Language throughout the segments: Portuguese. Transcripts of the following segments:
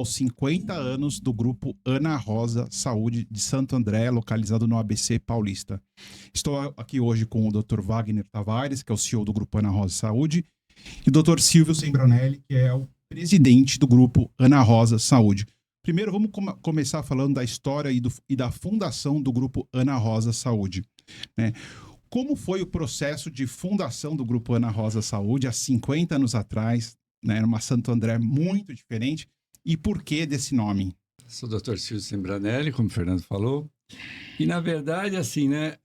aos 50 anos do grupo Ana Rosa Saúde de Santo André, localizado no ABC Paulista. Estou aqui hoje com o Dr. Wagner Tavares, que é o CEO do grupo Ana Rosa Saúde, e o Dr. Silvio Sembranelli, que é o presidente do grupo Ana Rosa Saúde. Primeiro, vamos começar falando da história e da fundação do grupo Ana Rosa Saúde, né? Como foi o processo de fundação do grupo Ana Rosa Saúde há 50 anos atrás, né, numa Santo André muito diferente, e por que desse nome? Sou o Dr. Silvio Sembranelli, como o Fernando falou. E, na verdade, assim, né,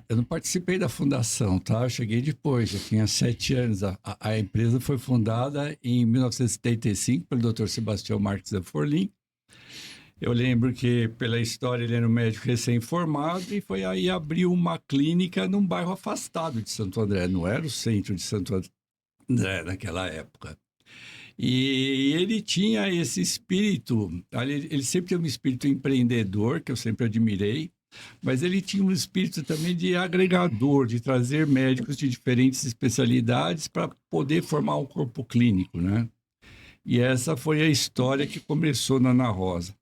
eu não participei da fundação, tá? Eu cheguei depois, já tinha 7 anos. A empresa foi fundada em 1975 pelo Dr. Sebastião Marques Zanforlin. Eu lembro que, pela história, ele era um médico recém-formado e foi aí abriu uma clínica num bairro afastado de Santo André. Não era o centro de Santo André naquela época. E ele tinha esse espírito, ele sempre teve um espírito empreendedor, que eu sempre admirei, mas ele tinha um espírito também de agregador, de trazer médicos de diferentes especialidades para poder formar um corpo clínico, né? E essa foi a história que começou na Ana Rosa.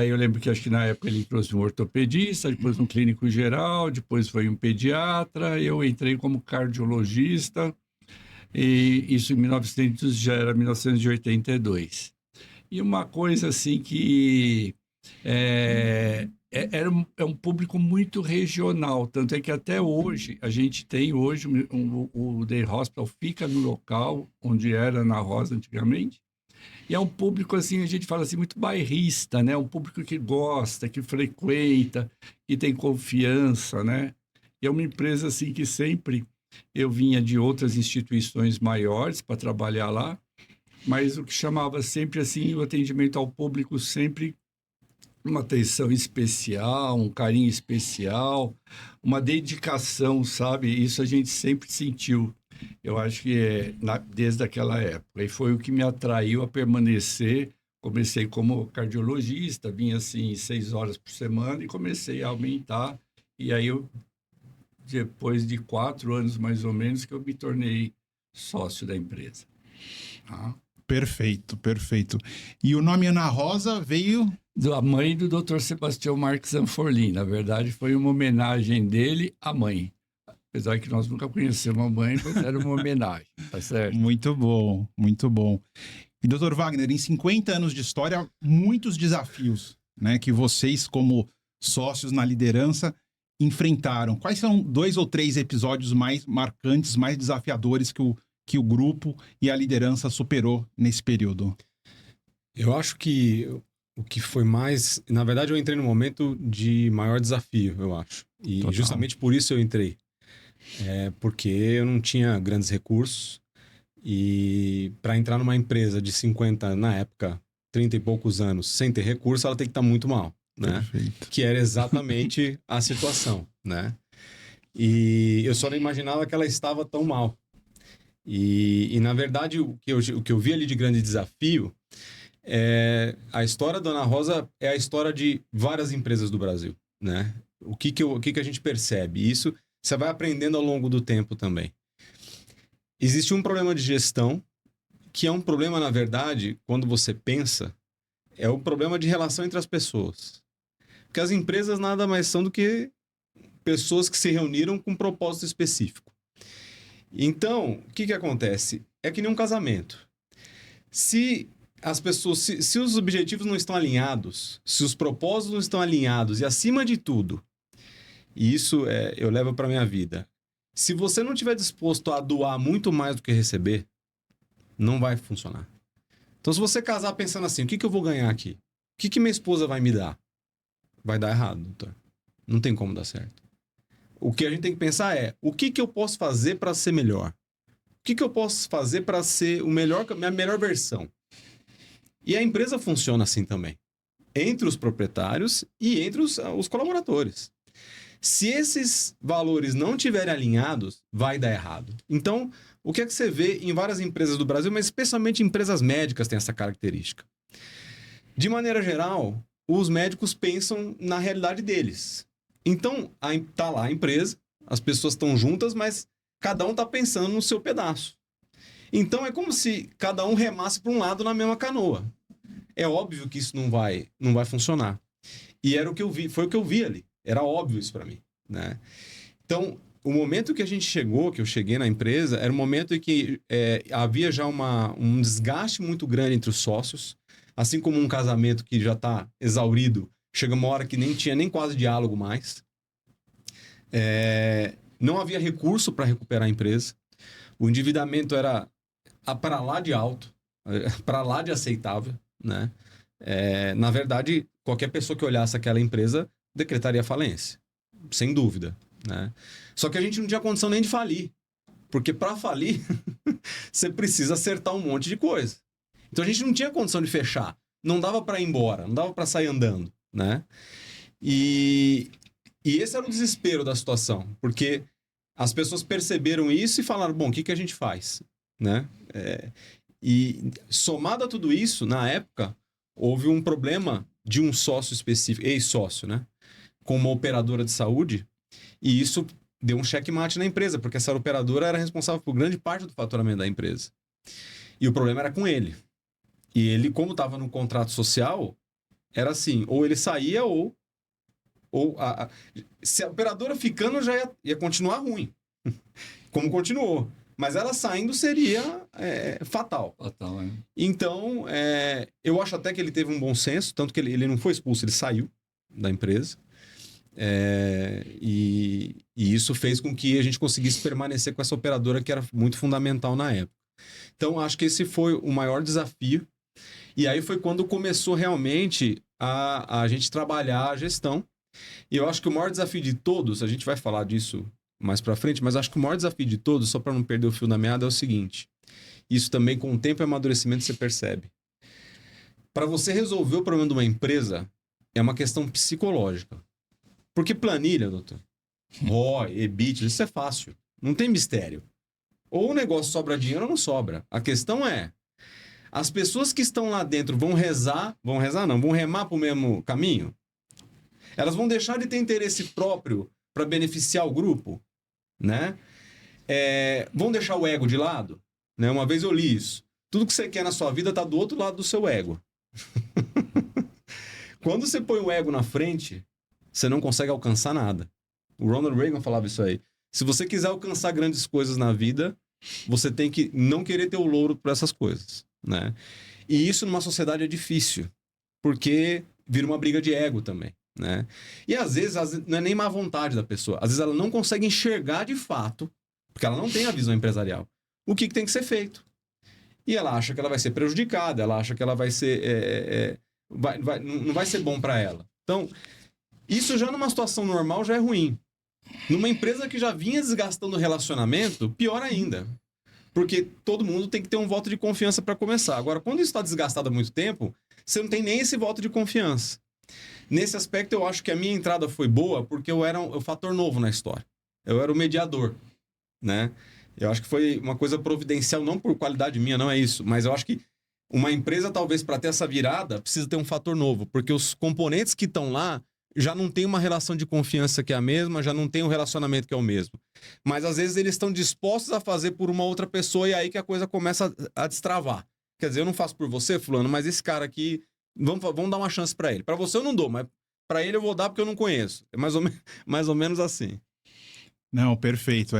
Eu lembro que acho que na época ele trouxe um ortopedista, depois um clínico geral, depois foi um pediatra, eu entrei como cardiologista, e isso em 1900, já era 1982. E uma coisa assim que é um público muito regional, tanto é que até hoje, a gente tem hoje, o Day Hospital fica no local onde era na Rosa antigamente, e é um público, assim, a gente fala assim, muito bairrista, né? Um público que gosta, que frequenta, que tem confiança, né? E é uma empresa, assim, que sempre eu vinha de outras instituições maiores para trabalhar lá, mas o que chamava sempre, assim, o atendimento ao público sempre uma atenção especial, um carinho especial, uma dedicação, sabe? Isso a gente sempre sentiu. Eu acho que desde aquela época. E foi o que me atraiu a permanecer. Comecei como cardiologista, vinha assim 6 horas por semana e comecei a aumentar. E aí depois de 4 anos mais ou menos, que eu me tornei sócio da empresa. Ah, perfeito, perfeito. E o nome Ana Rosa veio... Da mãe do Dr. Sebastião Marques Zanforlin. Na verdade, foi uma homenagem dele à mãe. Apesar que nós nunca conhecemos a mãe, mas era uma homenagem, tá certo? Muito bom, muito bom. E, Dr. Wagner, em 50 anos de história, muitos desafios, né, que vocês, como sócios na liderança, enfrentaram. Quais são 2 ou 3 episódios mais marcantes, mais desafiadores que o grupo e a liderança superou nesse período? Eu acho que o que foi mais... Na verdade, eu entrei no momento de maior desafio, eu acho. E Total. justamente por isso eu entrei. Porque eu não tinha grandes recursos. E para entrar numa empresa de 50, na época, 30 e poucos anos, sem ter recurso, ela tem que estar muito mal, né? Perfeito. Que era exatamente a situação, né? E eu só não imaginava que ela estava tão mal. E na verdade, o que eu vi ali de grande desafio a história da Ana Rosa é a história de várias empresas do Brasil, né? O que a gente percebe? Isso você vai aprendendo ao longo do tempo também. Existe um problema de gestão, que é um problema, na verdade, quando você pensa, é um problema de relação entre as pessoas. Porque as empresas nada mais são do que pessoas que se reuniram com um propósito específico. Então, o que acontece? É que nem um casamento. Se as pessoas, se os objetivos não estão alinhados, se os propósitos não estão alinhados, e acima de tudo, e isso eu levo para minha vida, se você não estiver disposto a doar muito mais do que receber, não vai funcionar. Então, se você casar pensando assim, o que eu vou ganhar aqui? O que minha esposa vai me dar? Vai dar errado, doutor. Não tem como dar certo. O que a gente tem que pensar o que eu posso fazer para ser melhor? O que eu posso fazer para ser minha melhor versão? E a empresa funciona assim também. Entre os proprietários e entre os colaboradores. Se esses valores não estiverem alinhados, vai dar errado. Então, o que você vê em várias empresas do Brasil, mas especialmente empresas médicas têm essa característica. De maneira geral, os médicos pensam na realidade deles. Então, tá lá a empresa, as pessoas estão juntas, mas cada um está pensando no seu pedaço. Então é como se cada um remasse para um lado na mesma canoa. É óbvio que isso não vai funcionar. E era o que eu vi, foi o que eu vi ali. Era óbvio isso para mim, né? Então, o momento que a gente chegou, que eu cheguei na empresa, era um momento em que havia já um desgaste muito grande entre os sócios, assim como um casamento que já está exaurido, chega uma hora que nem tinha nem quase diálogo mais. Não havia recurso para recuperar a empresa. O endividamento era para lá de alto, para lá de aceitável, né? Na verdade, qualquer pessoa que olhasse aquela empresa decretaria falência, sem dúvida, né? Só que a gente não tinha condição nem de falir, porque para falir você precisa acertar um monte de coisa. Então a gente não tinha condição de fechar, não dava para ir embora, não dava para sair andando, né? E esse era o desespero da situação, porque as pessoas perceberam isso e falaram, bom, o que a gente faz, né? E somado a tudo isso, na época, houve um problema de um sócio específico, ex-sócio, né? Com uma operadora de saúde, e isso deu um checkmate na empresa, porque essa operadora era responsável por grande parte do faturamento da empresa. E o problema era com ele. E ele, como estava no contrato social, era assim, ou ele saía se a operadora ficando já ia continuar ruim, como continuou. Mas ela saindo seria fatal. Fatal, né? Então, eu acho até que ele teve um bom senso, tanto que ele não foi expulso, ele saiu da empresa. E isso fez com que a gente conseguisse permanecer com essa operadora que era muito fundamental na época. Então, acho que esse foi o maior desafio. E aí foi quando começou realmente a gente trabalhar a gestão. E eu acho que o maior desafio de todos, a gente vai falar disso mais pra frente, mas acho que o maior desafio de todos, só para não perder o fio da meada, é o seguinte. Isso também, com o tempo e amadurecimento, você percebe. Para você resolver o problema de uma empresa, é uma questão psicológica. Porque planilha, doutor, ROI, EBITDA, isso é fácil. Não tem mistério. Ou o negócio sobra dinheiro ou não sobra. A questão é, as pessoas que estão lá dentro vão remar para o mesmo caminho? Elas vão deixar de ter interesse próprio para beneficiar o grupo, né? Vão deixar o ego de lado, né? Uma vez eu li isso. Tudo que você quer na sua vida está do outro lado do seu ego. Quando você põe o ego na frente, você não consegue alcançar nada. O Ronald Reagan falava isso aí. Se você quiser alcançar grandes coisas na vida, você tem que não querer ter o louro por essas coisas, né? E isso numa sociedade é difícil, porque vira uma briga de ego também, né? E às vezes não é nem má vontade da pessoa. Às vezes ela não consegue enxergar de fato, porque ela não tem a visão empresarial, o que tem que ser feito. E ela acha que ela vai ser prejudicada, ela acha que ela vai ser... não vai ser bom para ela. Então, isso já numa situação normal já é ruim. Numa empresa que já vinha desgastando o relacionamento, pior ainda. Porque todo mundo tem que ter um voto de confiança para começar. Agora, quando isso está desgastado há muito tempo, você não tem nem esse voto de confiança. Nesse aspecto, eu acho que a minha entrada foi boa porque eu era um fator novo na história. Eu era o mediador, né? Eu acho que foi uma coisa providencial, não por qualidade minha, não é isso. Mas eu acho que uma empresa, talvez, para ter essa virada, precisa ter um fator novo. Porque os componentes que estão lá já não tem uma relação de confiança que é a mesma, já não tem um relacionamento que é o mesmo. Mas, às vezes, eles estão dispostos a fazer por uma outra pessoa e aí que a coisa começa a destravar. Quer dizer, eu não faço por você, fulano, mas esse cara aqui, vamos dar uma chance para ele. Para você eu não dou, mas para ele eu vou dar porque eu não conheço. É mais ou menos assim. Não, perfeito.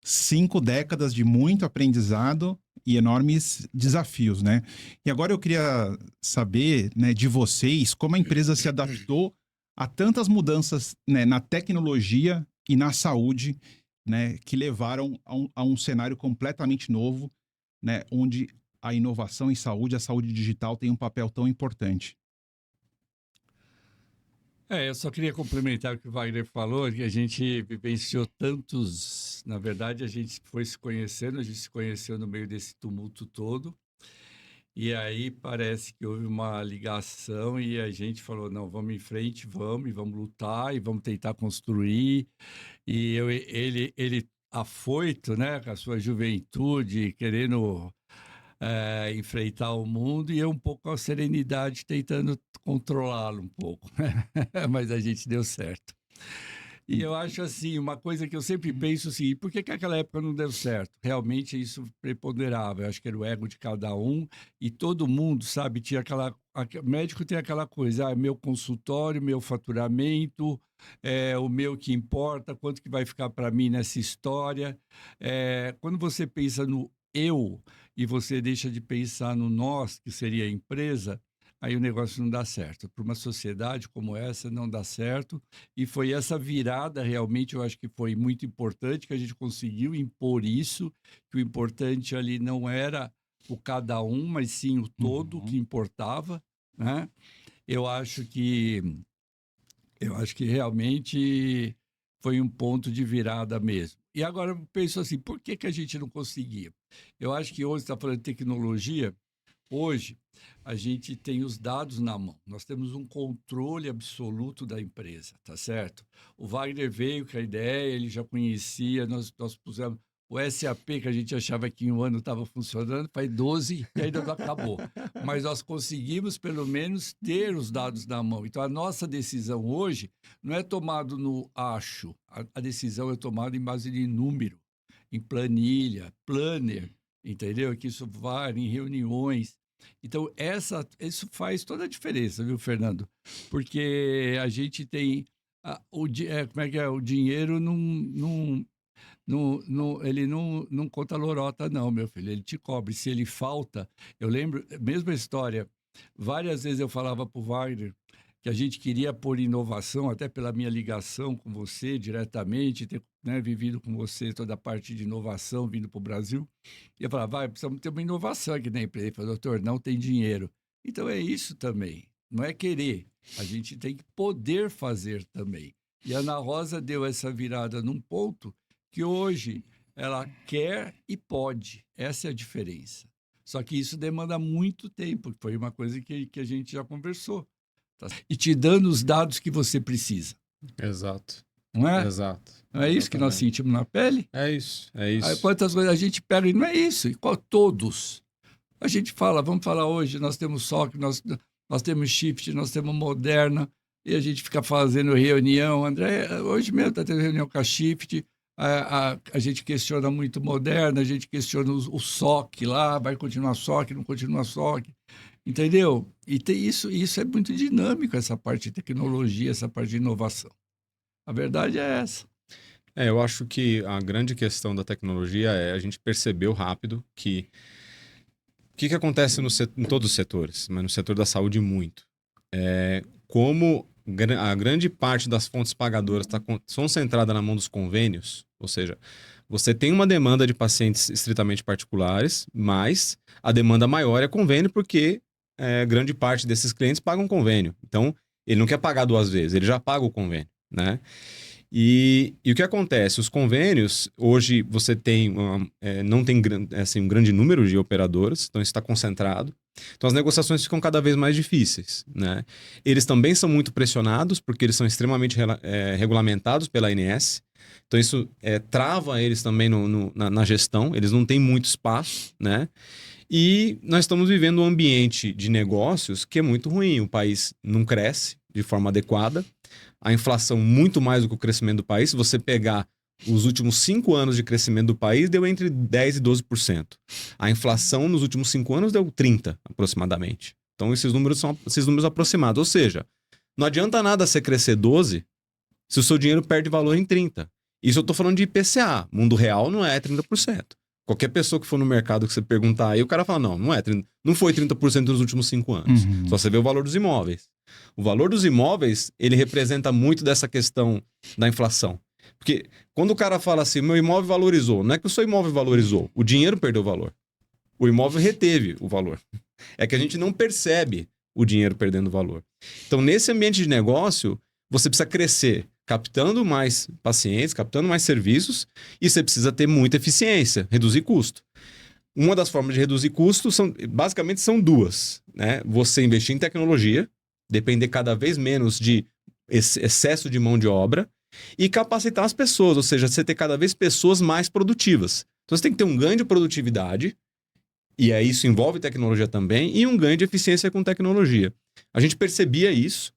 5 décadas de muito aprendizado e enormes desafios, né? E agora eu queria saber, né, de vocês, como a empresa se adaptou a tantas mudanças, né, na tecnologia e na saúde, né, que levaram a um cenário completamente novo, né, onde a inovação em saúde, a saúde digital tem um papel tão importante. Eu só queria complementar o que o Wagner falou, que a gente vivenciou tantos... Na verdade, a gente foi se conhecendo, a gente se conheceu no meio desse tumulto todo, e aí parece que houve uma ligação e a gente falou, não, vamos em frente, vamos lutar e vamos tentar construir. E ele afoito, né, com a sua juventude, querendo... enfrentar o mundo e eu um pouco com a serenidade tentando controlá-lo um pouco, mas a gente deu certo. E eu acho assim, uma coisa que eu sempre penso assim, por que aquela época não deu certo? Realmente isso preponderava, eu acho que era o ego de cada um e todo mundo, sabe, tinha médico tem aquela coisa, meu consultório, meu faturamento, o meu que importa, quanto que vai ficar para mim nessa história. Quando você pensa no eu e você deixa de pensar no nós, que seria a empresa, aí o negócio não dá certo. Para uma sociedade como essa, não dá certo. E foi essa virada, realmente, eu acho que foi muito importante, que a gente conseguiu impor isso, que o importante ali não era o cada um, mas sim o todo que importava, né? Eu acho que, eu acho que realmente foi um ponto de virada mesmo. E agora eu penso assim, por que que a gente não conseguia? Eu acho que hoje está falando de tecnologia. Hoje, a gente tem os dados na mão. Nós temos um controle absoluto da empresa, tá certo? O Wagner veio com a ideia, ele já conhecia, nós pusemos o SAP, que a gente achava que em um ano estava funcionando, faz 12 e ainda não acabou. Mas nós conseguimos, pelo menos, ter os dados na mão. Então, a nossa decisão hoje não é tomada no acho. A decisão é tomada em base de número, em planilha, planner, entendeu? Que isso vai em reuniões. Então, isso faz toda a diferença, viu, Fernando? Porque a gente tem. Como é que é? O dinheiro ele não conta lorota, não, meu filho. Ele te cobre. Se ele falta. Eu lembro, mesma história. Várias vezes eu falava para o Wagner que a gente queria pôr inovação, até pela minha ligação com você diretamente, ter, né, vivido com você toda a parte de inovação vindo para o Brasil. E eu falava, precisamos ter uma inovação aqui na empresa. Ele falou, doutor, não tem dinheiro. Então é isso também, não é querer. A gente tem que poder fazer também. E a Ana Rosa deu essa virada num ponto que hoje ela quer e pode. Essa é a diferença. Só que isso demanda muito tempo, foi uma coisa que a gente já conversou. E te dando os dados que você precisa. Exato. Não é? Exato. Não é isso que nós sentimos na pele? É isso, é isso. Aí, quantas coisas a gente pega e não é isso. E qual todos? A gente fala, vamos falar hoje, nós temos SOC, nós temos Shift, nós temos Moderna, e a gente fica fazendo reunião. André, hoje mesmo está tendo reunião com a Shift, a gente questiona muito Moderna, a gente questiona o SOC lá, vai continuar SOC, não continua SOC. Entendeu? E isso é muito dinâmico, essa parte de tecnologia, essa parte de inovação. A verdade é essa. Eu acho que a grande questão da tecnologia é a gente percebeu rápido que o que acontece em todos os setores, mas no setor da saúde muito. Como a grande parte das fontes pagadoras está concentrada na mão dos convênios, ou seja, você tem uma demanda de pacientes estritamente particulares, mas a demanda maior é convênio porque grande parte desses clientes pagam convênio. Então, ele não quer pagar duas vezes, ele já paga o convênio, né? E o que acontece? Os convênios, hoje você tem não tem assim, um grande número de operadoras, então isso está concentrado. Então as negociações ficam cada vez mais difíceis, né? Eles também são muito pressionados, porque eles são extremamente regulamentados pela ANS. Então isso trava eles também na gestão, eles não têm muito espaço, né? E nós estamos vivendo um ambiente de negócios que é muito ruim. O país não cresce de forma adequada. A inflação muito mais do que o crescimento do país. Se você pegar os últimos 5 anos de crescimento do país, deu entre 10% e 12%. A inflação nos últimos 5 anos deu 30%, aproximadamente. Então, esses números são esses números aproximados. Ou seja, não adianta nada você crescer 12% se o seu dinheiro perde valor em 30%. Isso eu estou falando de IPCA. Mundo real não é 30%. Qualquer pessoa que for no mercado que você perguntar aí, o cara fala, não é 30%, não foi 30% nos últimos 5 anos. Uhum. Só você vê o valor dos imóveis. O valor dos imóveis, ele representa muito dessa questão da inflação. Porque quando o cara fala assim, meu imóvel valorizou, não é que o seu imóvel valorizou, o dinheiro perdeu valor. O imóvel reteve o valor. É que a gente não percebe o dinheiro perdendo valor. Então, nesse ambiente de negócio, você precisa crescer captando mais pacientes, captando mais serviços, e você precisa ter muita eficiência, reduzir custo. Uma das formas de reduzir custos basicamente são duas, né? Você investir em tecnologia, depender cada vez menos de excesso de mão de obra, e capacitar as pessoas, ou seja, você ter cada vez pessoas mais produtivas. Então você tem que ter um ganho de produtividade, e aí isso envolve tecnologia também, e um ganho de eficiência com tecnologia. A gente percebia isso,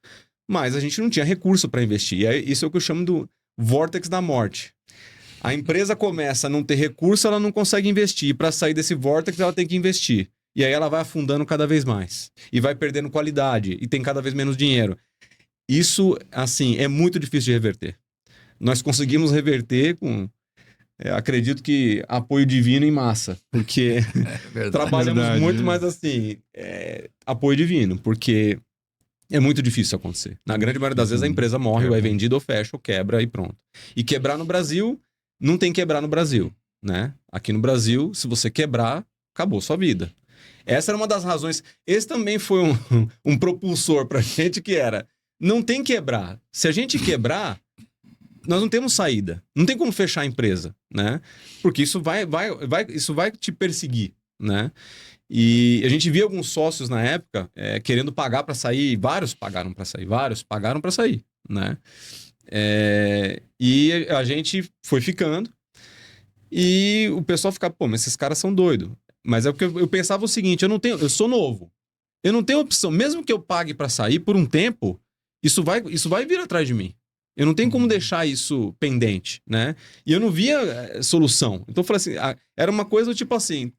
mas a gente não tinha recurso para investir. E isso é o que eu chamo vórtice da morte. A empresa começa a não ter recurso, ela não consegue investir. Para sair desse vórtice, ela tem que investir. E aí ela vai afundando cada vez mais. E vai perdendo qualidade. E tem cada vez menos dinheiro. Isso, assim, é muito difícil de reverter. Nós conseguimos reverter com... acredito que apoio divino em massa. Porque trabalhamos muito, mas assim... apoio divino. Porque é muito difícil acontecer. Na grande maioria das vezes a empresa morre, ou é vendida, ou fecha, ou quebra e pronto. E quebrar no Brasil... Não tem quebrar no Brasil, né? Aqui no Brasil, se você quebrar, acabou sua vida. Essa era uma das razões. Esse também foi um propulsor pra gente, que era, não tem quebrar. Se a gente quebrar, nós não temos saída. Não tem como fechar a empresa, né? Porque isso vai te perseguir, né? E a gente via alguns sócios na época querendo pagar para sair. Vários pagaram para sair, né? E a gente foi ficando e o pessoal ficava, pô, mas esses caras são doidos. Mas é porque eu pensava o seguinte, eu sou novo, eu não tenho opção, mesmo que eu pague para sair por um tempo, isso vai vir atrás de mim. Eu não tenho como deixar isso pendente, né? E eu não via solução. Então eu falei assim, era uma coisa tipo assim,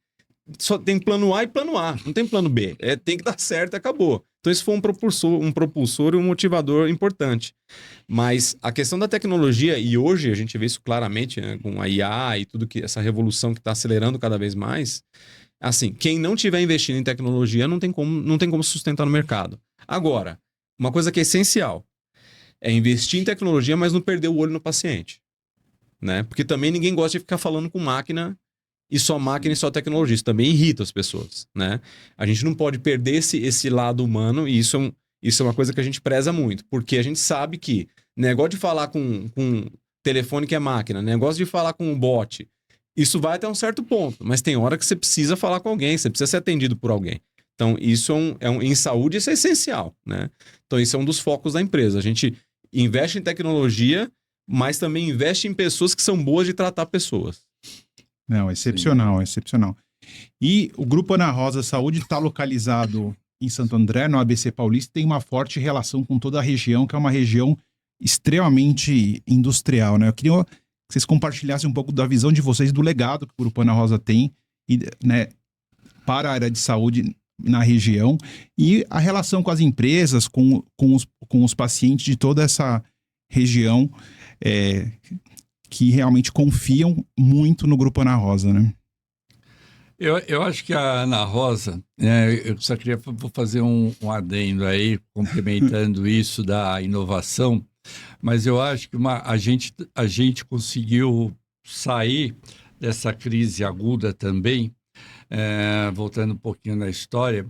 só tem plano A e plano A, não tem plano B. Tem que dar certo e acabou. Então isso foi um propulsor e um motivador importante. Mas a questão da tecnologia, e hoje a gente vê isso claramente, né, com a IA e tudo que essa revolução que está acelerando cada vez mais, assim, quem não tiver investindo em tecnologia não tem como sustentar no mercado. Agora, uma coisa que é essencial é investir em tecnologia, mas não perder o olho no paciente, né? Porque também ninguém gosta de ficar falando com máquina e só tecnologia. Isso também irrita as pessoas, né? A gente não pode perder esse lado humano, e isso é uma coisa que a gente preza muito, porque a gente sabe que negócio de falar com telefone que é máquina, negócio de falar com um bot, isso vai até um certo ponto, mas tem hora que você precisa falar com alguém, você precisa ser atendido por alguém. Então, isso em saúde, isso é essencial, né? Então, isso é um dos focos da empresa. A gente investe em tecnologia, mas também investe em pessoas que são boas de tratar pessoas. Não, excepcional, excepcional. E o Grupo Ana Rosa Saúde está localizado em Santo André, no ABC Paulista, tem uma forte relação com toda a região, que é uma região extremamente industrial, né? Eu queria que vocês compartilhassem um pouco da visão de vocês, do legado que o Grupo Ana Rosa tem, né, para a área de saúde na região, e a relação com as empresas, com os pacientes de toda essa região, que realmente confiam muito no Grupo Ana Rosa, né? Eu acho que a Ana Rosa, eu só queria fazer um adendo aí, complementando isso da inovação, mas eu acho que a gente conseguiu sair dessa crise aguda também, voltando um pouquinho na história,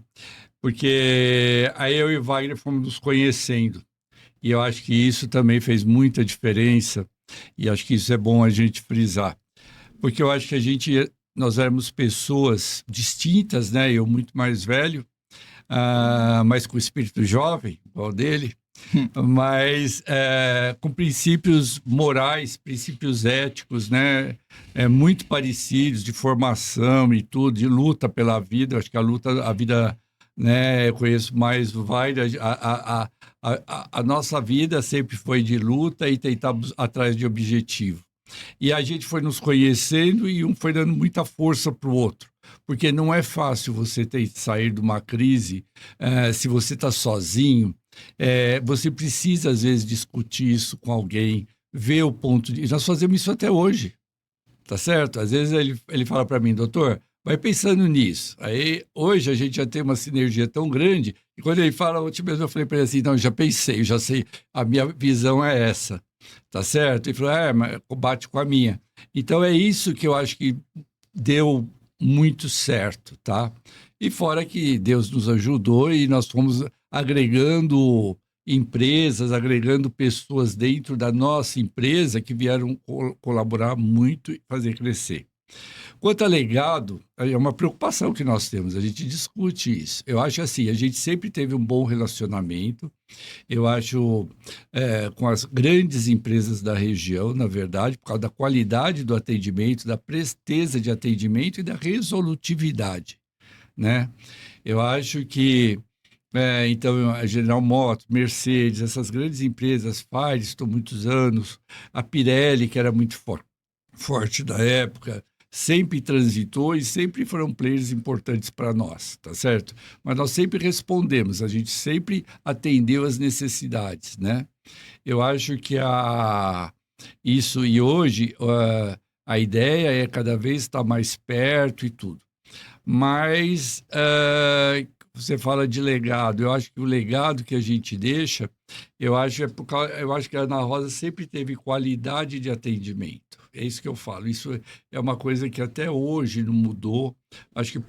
porque aí eu e o Wagner fomos nos conhecendo, e eu acho que isso também fez muita diferença, e acho que isso é bom a gente frisar, porque eu acho que nós éramos pessoas distintas, né? Eu muito mais velho, mas com espírito jovem, igual dele, mas com princípios morais, princípios éticos, né? Muito parecidos, de formação e tudo, de luta pela vida. Acho que a vida, né? Eu conheço mais o Wagner, a nossa vida sempre foi de luta e tentar atrás de objetivo. E a gente foi nos conhecendo e um foi dando muita força para o outro. Porque não é fácil você sair de uma crise se você está sozinho. Você precisa, às vezes, discutir isso com alguém, ver o ponto de... Nós fazemos isso até hoje, tá certo? Às vezes ele fala para mim, doutor, vai pensando nisso. Aí, hoje, a gente já tem uma sinergia tão grande, e quando ele fala, mesmo eu falei para ele assim, não, já pensei, já sei, a minha visão é essa. Tá certo? Ele falou, mas bate com a minha. Então, é isso que eu acho que deu muito certo, tá? E fora que Deus nos ajudou e nós fomos agregando empresas, agregando pessoas dentro da nossa empresa que vieram colaborar muito e fazer crescer. Quanto a legado, é uma preocupação que nós temos, a gente discute isso. Eu acho assim, a gente sempre teve um bom relacionamento, eu acho, com as grandes empresas da região, na verdade, por causa da qualidade do atendimento, da presteza de atendimento e da resolutividade, né? Eu acho que Então, a General Motors, Mercedes, essas grandes empresas, Firestone, muitos anos, a Pirelli, que era muito forte da época, sempre transitou e sempre foram players importantes para nós, tá certo? Mas nós sempre respondemos, a gente sempre atendeu às necessidades, né? Eu acho que isso, e hoje a ideia é cada vez estar mais perto e tudo. Mas você fala de legado, eu acho que o legado que a gente deixa, eu acho que a Ana Rosa sempre teve qualidade de atendimento. É isso que eu falo. Isso é uma coisa que até hoje não mudou. Acho que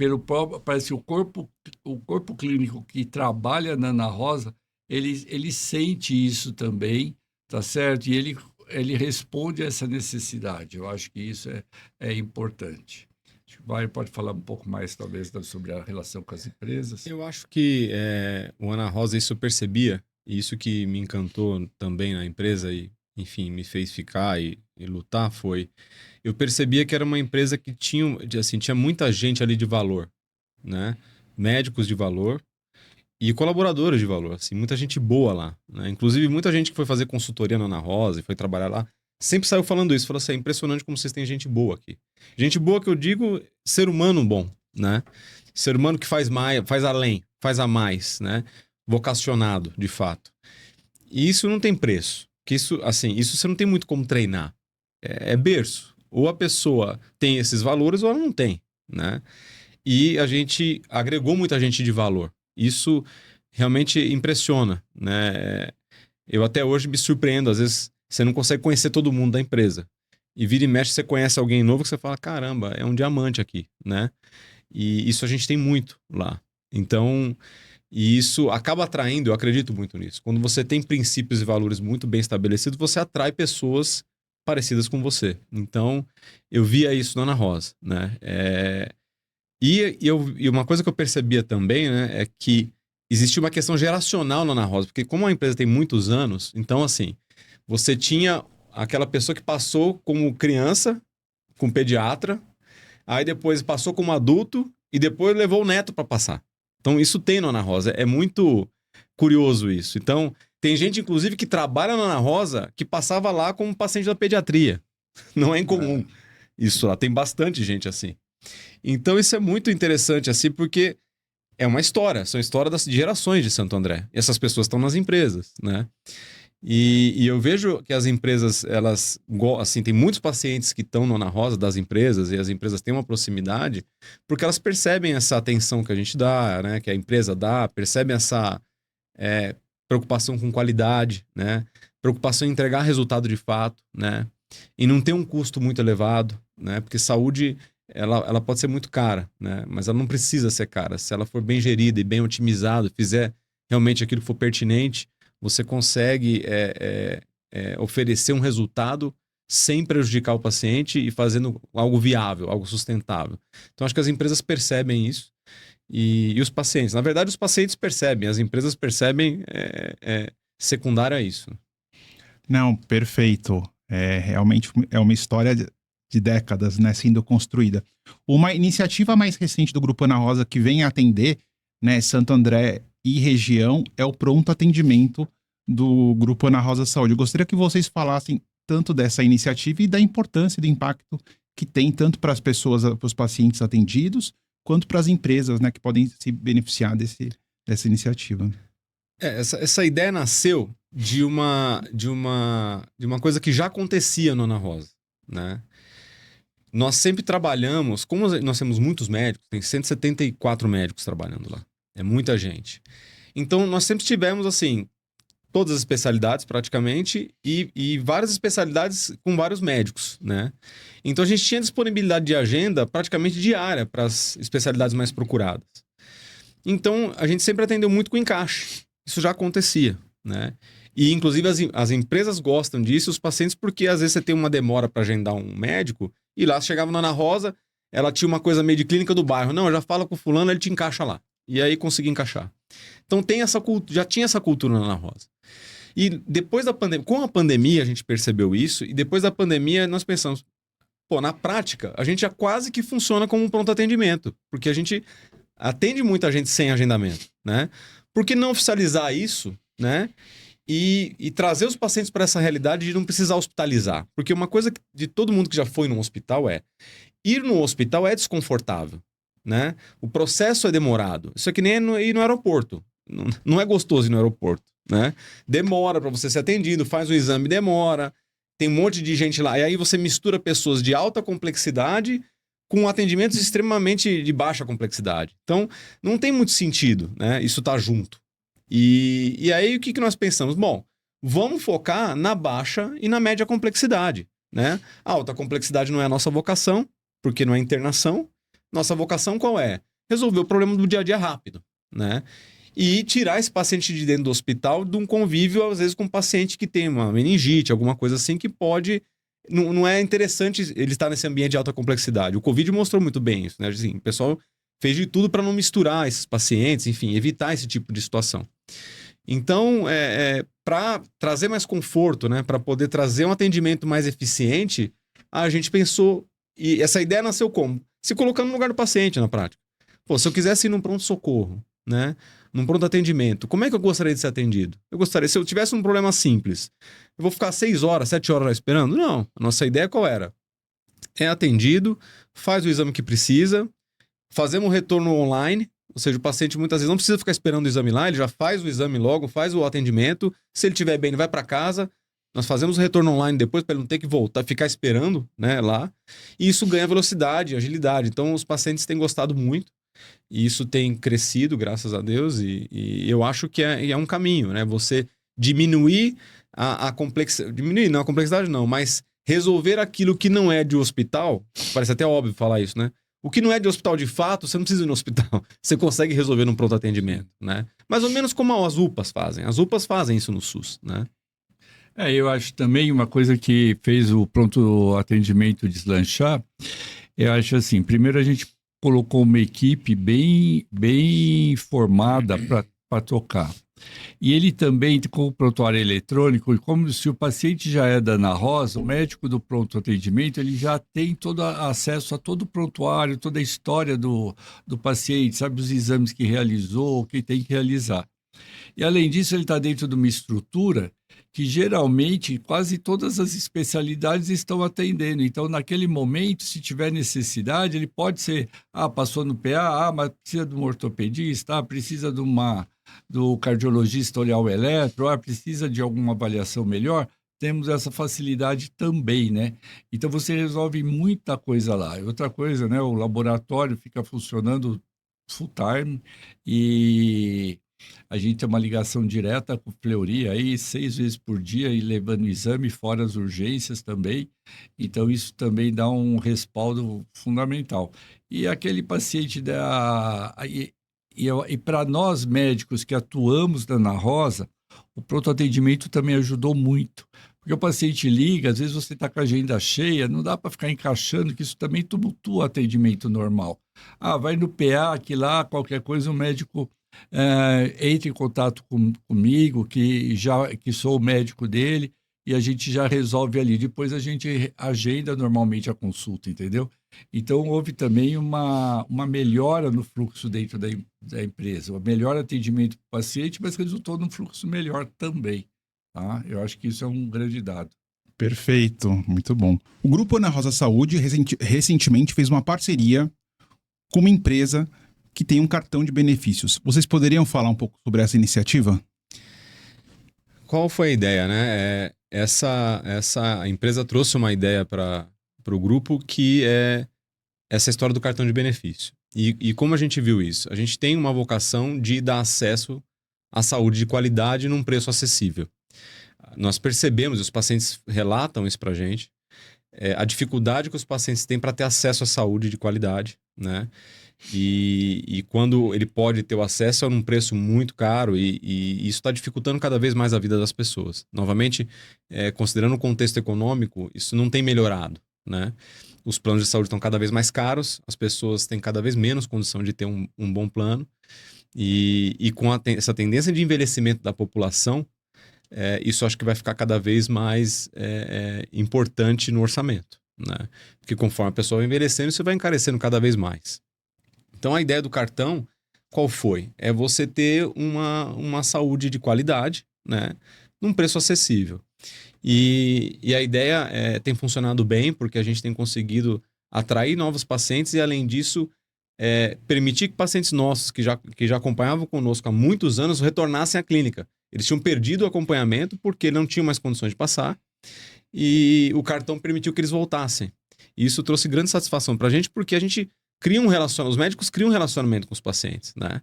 parece que o corpo clínico que trabalha na Ana Rosa, ele sente isso também, tá certo? E ele responde a essa necessidade. Eu acho que isso é importante. Acho que o Mário pode falar um pouco mais, talvez, sobre a relação com as empresas. Eu acho que o Ana Rosa, isso eu percebia, e isso que me encantou também na empresa e, enfim, me fez ficar e lutar foi... Eu percebia que era uma empresa que tinha muita gente ali de valor, né? Médicos de valor e colaboradores de valor, assim, muita gente boa lá, né? Inclusive, muita gente que foi fazer consultoria na Ana Rosa e foi trabalhar lá, sempre saiu falando isso, falou assim, é impressionante como vocês têm gente boa aqui. Gente boa que eu digo, ser humano bom, né? Ser humano que faz mais, faz além, faz a mais, né? Vocacionado, de fato. E isso não tem preço. Que isso você não tem muito como treinar. É berço. Ou a pessoa tem esses valores ou ela não tem, né? E a gente agregou muita gente de valor. Isso realmente impressiona, né? Eu até hoje me surpreendo, às vezes você não consegue conhecer todo mundo da empresa. E vira e mexe, você conhece alguém novo que você fala, caramba, é um diamante aqui, né? E isso a gente tem muito lá. Então, e isso acaba atraindo, eu acredito muito nisso. Quando você tem princípios e valores muito bem estabelecidos, você atrai pessoas parecidas com você. Então, eu via isso na Ana Rosa, né? E uma coisa que eu percebia também, né, é que existe uma questão geracional na Ana Rosa, porque como a empresa tem muitos anos, então, assim, você tinha aquela pessoa que passou como criança, com pediatra, aí depois passou como adulto e depois levou o neto para passar. Então, isso tem na Ana Rosa. É muito curioso isso. Então, tem gente, inclusive, que trabalha na Ana Rosa que passava lá como paciente da pediatria. Não é incomum. Isso lá, tem bastante gente assim. Então, isso é muito interessante, assim, porque é uma história. São histórias das gerações de Santo André. E essas pessoas estão nas empresas, né? E eu vejo que as empresas, elas, assim, tem muitos pacientes que estão na Ana Rosa das empresas e as empresas têm uma proximidade porque elas percebem essa atenção que a gente dá, né? Que a empresa dá, percebem essa preocupação com qualidade, né? Preocupação em entregar resultado de fato, né? E não ter um custo muito elevado, né? Porque saúde, ela pode ser muito cara, né? Mas ela não precisa ser cara. Se ela for bem gerida e bem otimizada, fizer realmente aquilo que for pertinente, você consegue oferecer um resultado sem prejudicar o paciente e fazendo algo viável, algo sustentável. Então, acho que as empresas percebem isso e os pacientes. Na verdade, os pacientes percebem, as empresas percebem secundário a isso. Não, perfeito. Realmente é uma história de décadas, né, sendo construída. Uma iniciativa mais recente do Grupo Ana Rosa que vem a atender, né, Santo André e região é o pronto atendimento do Grupo Ana Rosa Saúde. Eu gostaria que vocês falassem tanto dessa iniciativa e da importância e do impacto que tem tanto para as pessoas, para os pacientes atendidos, quanto para as empresas, né, que podem se beneficiar dessa iniciativa. Essa ideia nasceu de uma coisa que já acontecia no Ana Rosa, né? Nós sempre trabalhamos, como nós temos muitos médicos, tem 174 médicos trabalhando lá. É muita gente. Então, nós sempre tivemos, assim, todas as especialidades praticamente e várias especialidades com vários médicos, né? Então, a gente tinha disponibilidade de agenda praticamente diária para as especialidades mais procuradas. Então, a gente sempre atendeu muito com encaixe. Isso já acontecia, né? E, inclusive, as empresas gostam disso, os pacientes, porque às vezes você tem uma demora para agendar um médico e lá chegava na Ana Rosa, ela tinha uma coisa meio de clínica do bairro. Não, já fala com o fulano, ele te encaixa lá. E aí consegui encaixar. Então já tinha essa cultura na Ana Rosa. E depois da pandemia, com a pandemia a gente percebeu isso, e depois da pandemia nós pensamos, na prática, a gente já quase que funciona como um pronto atendimento, porque a gente atende muita gente sem agendamento, né? Por que não oficializar isso, né? E trazer os pacientes para essa realidade de não precisar hospitalizar. Porque uma coisa de todo mundo que já foi num hospital é... Ir no hospital é desconfortável, né? O processo é demorado. Isso aqui nem é ir no aeroporto. Não é gostoso ir no aeroporto, né? Demora para você ser atendido, faz o exame, demora. Tem um monte de gente lá. E aí você mistura pessoas de alta complexidade com atendimentos extremamente de baixa complexidade. Então, não tem muito sentido, né? Isso tá junto. E aí, o que nós pensamos? Bom, vamos focar na baixa e na média complexidade, né? A alta complexidade não é a nossa vocação, porque não é internação. Nossa vocação qual é? Resolver o problema do dia a dia rápido, né? E tirar esse paciente de dentro do hospital de um convívio, às vezes, com um paciente que tem uma meningite, alguma coisa assim, que pode... Não é interessante ele estar nesse ambiente de alta complexidade. O Covid mostrou muito bem isso, né? Assim, o pessoal fez de tudo para não misturar esses pacientes, enfim, evitar esse tipo de situação. Então, para trazer mais conforto, né? Para poder trazer um atendimento mais eficiente, a gente pensou... E essa ideia nasceu como? Se colocando no lugar do paciente, na prática. Pô, se eu quisesse ir num pronto-socorro, né? Num pronto atendimento, como é que eu gostaria de ser atendido? Eu gostaria, se eu tivesse um problema simples, eu vou ficar 6 horas, 7 horas lá esperando? Não. A nossa ideia qual era? É atendido, faz o exame que precisa, fazemos um retorno online, ou seja, o paciente muitas vezes não precisa ficar esperando o exame lá, ele já faz o exame logo, faz o atendimento, se ele estiver bem, ele vai para casa, nós fazemos o retorno online depois para ele não ter que voltar, ficar esperando, né, lá, e isso ganha velocidade, agilidade. Então, os pacientes têm gostado muito. E isso tem crescido, graças a Deus, e eu acho que é um caminho, né? Você diminuir a complexidade, diminuir não a complexidade não, mas resolver aquilo que não é de hospital, parece até óbvio falar isso, né? O que não é de hospital de fato, você não precisa ir no hospital, você consegue resolver num pronto atendimento, né? Mais ou menos como as UPAs fazem, as UPAs fazem isso no SUS, né? Eu acho também uma coisa que fez o pronto atendimento deslanchar, eu acho assim, primeiro a gente colocou uma equipe bem formada para tocar. E ele também, com o prontuário eletrônico, como se o paciente já é da Ana Rosa, o médico do pronto atendimento, ele já tem todo acesso a todo o prontuário, toda a história do paciente, sabe os exames que realizou, o que tem que realizar. E, além disso, ele está dentro de uma estrutura que, geralmente, quase todas as especialidades estão atendendo. Então, naquele momento, se tiver necessidade, ele pode ser, passou no PA, mas precisa de um ortopedista, precisa do cardiologista olhar o eletro, precisa de alguma avaliação melhor. Temos essa facilidade também, né? Então, você resolve muita coisa lá. Outra coisa, né? O laboratório fica funcionando full time e... A gente tem uma ligação direta com Fleury aí 6 vezes por dia e levando exame, fora as urgências também. Então, isso também dá um respaldo fundamental. E aquele paciente e para nós médicos que atuamos na Ana Rosa, o pronto atendimento também ajudou muito. Porque o paciente liga, às vezes você está com a agenda cheia, não dá para ficar encaixando, que isso também tumultua o atendimento normal. Vai no PA, que lá, qualquer coisa, o médico... entre em contato comigo, que sou o médico dele, e a gente já resolve ali. Depois a gente agenda normalmente a consulta, entendeu? Então, houve também uma melhora no fluxo dentro da empresa, um melhor atendimento para o paciente, mas resultou num fluxo melhor também. Tá? Eu acho que isso é um grande dado. Perfeito, muito bom. O Grupo Ana Rosa Saúde recentemente fez uma parceria com uma empresa que tem um cartão de benefícios. Vocês poderiam falar um pouco sobre essa iniciativa? Qual foi a ideia, né? Essa empresa trouxe uma ideia para o grupo que é essa história do cartão de benefício. E como a gente viu isso? A gente tem uma vocação de dar acesso à saúde de qualidade num preço acessível. Nós percebemos, e os pacientes relatam isso para a gente, a dificuldade que os pacientes têm para ter acesso à saúde de qualidade, né? E quando ele pode ter o acesso é num preço muito caro e isso está dificultando cada vez mais a vida das pessoas. Novamente, considerando o contexto econômico, isso não tem melhorado, né? Os planos de saúde estão cada vez mais caros, as pessoas têm cada vez menos condição de ter um bom plano e com essa tendência de envelhecimento da população, isso acho que vai ficar cada vez mais importante no orçamento, né? Porque conforme a pessoa vai envelhecendo, isso vai encarecendo cada vez mais. Então, a ideia do cartão qual foi? É você ter uma saúde de qualidade, né? Num preço acessível. E a ideia tem funcionado bem, porque a gente tem conseguido atrair novos pacientes e, além disso, permitir que pacientes nossos que já acompanhavam conosco há muitos anos retornassem à clínica. Eles tinham perdido o acompanhamento porque não tinham mais condições de passar e o cartão permitiu que eles voltassem. E isso trouxe grande satisfação para a gente, porque a gente cria um relacionamento, os médicos criam um relacionamento com os pacientes, né?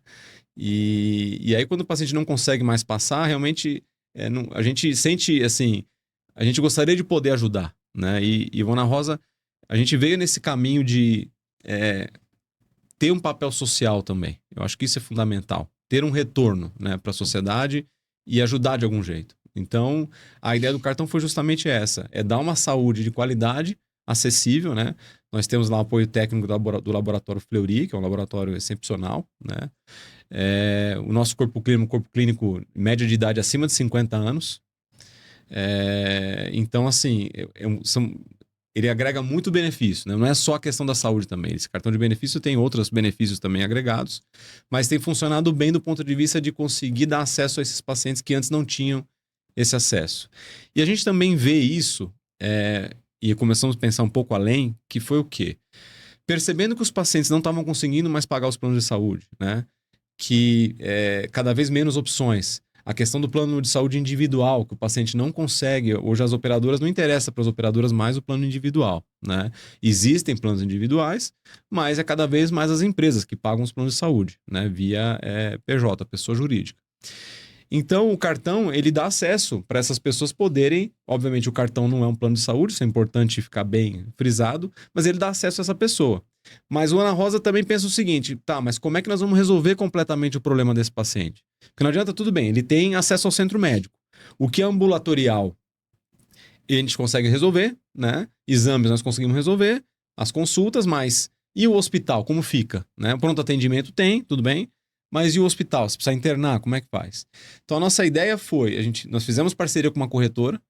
E aí, quando o paciente não consegue mais passar, realmente a gente sente assim, a gente gostaria de poder ajudar, né? E o Ana Rosa, a gente veio nesse caminho de ter um papel social também. Eu acho que isso é fundamental. Ter um retorno, né, para a sociedade e ajudar de algum jeito. Então, a ideia do cartão foi justamente essa. É dar uma saúde de qualidade, acessível, né? Nós temos lá o apoio técnico do laboratório Fleury, que é um laboratório excepcional, né? O nosso corpo clínico, média de idade acima de 50 anos. Então, assim, ele agrega muito benefício, né? Não é só a questão da saúde também. Esse cartão de benefício tem outros benefícios também agregados, mas tem funcionado bem do ponto de vista de conseguir dar acesso a esses pacientes que antes não tinham esse acesso. E a gente também vê isso, e começamos a pensar um pouco além, que foi o quê? Percebendo que os pacientes não estavam conseguindo mais pagar os planos de saúde, né? Que cada vez menos opções. A questão do plano de saúde individual, que o paciente não consegue, hoje as operadoras, não interessa para as operadoras mais o plano individual, né? Existem planos individuais, mas é cada vez mais as empresas que pagam os planos de saúde, né? Via PJ, pessoa jurídica. Então, o cartão, ele dá acesso para essas pessoas poderem... Obviamente, o cartão não é um plano de saúde, isso é importante ficar bem frisado, mas ele dá acesso a essa pessoa. Mas o Ana Rosa também pensa o seguinte, tá, mas como é que nós vamos resolver completamente o problema desse paciente? Porque não adianta, tudo bem, ele tem acesso ao centro médico. O que é ambulatorial, a gente consegue resolver, né? Exames nós conseguimos resolver, as consultas, mas... E o hospital, como fica? Né? O pronto atendimento tem, tudo bem, mas e o hospital? Se precisar internar, como é que faz? Então, a nossa ideia foi, nós fizemos parceria com uma corretora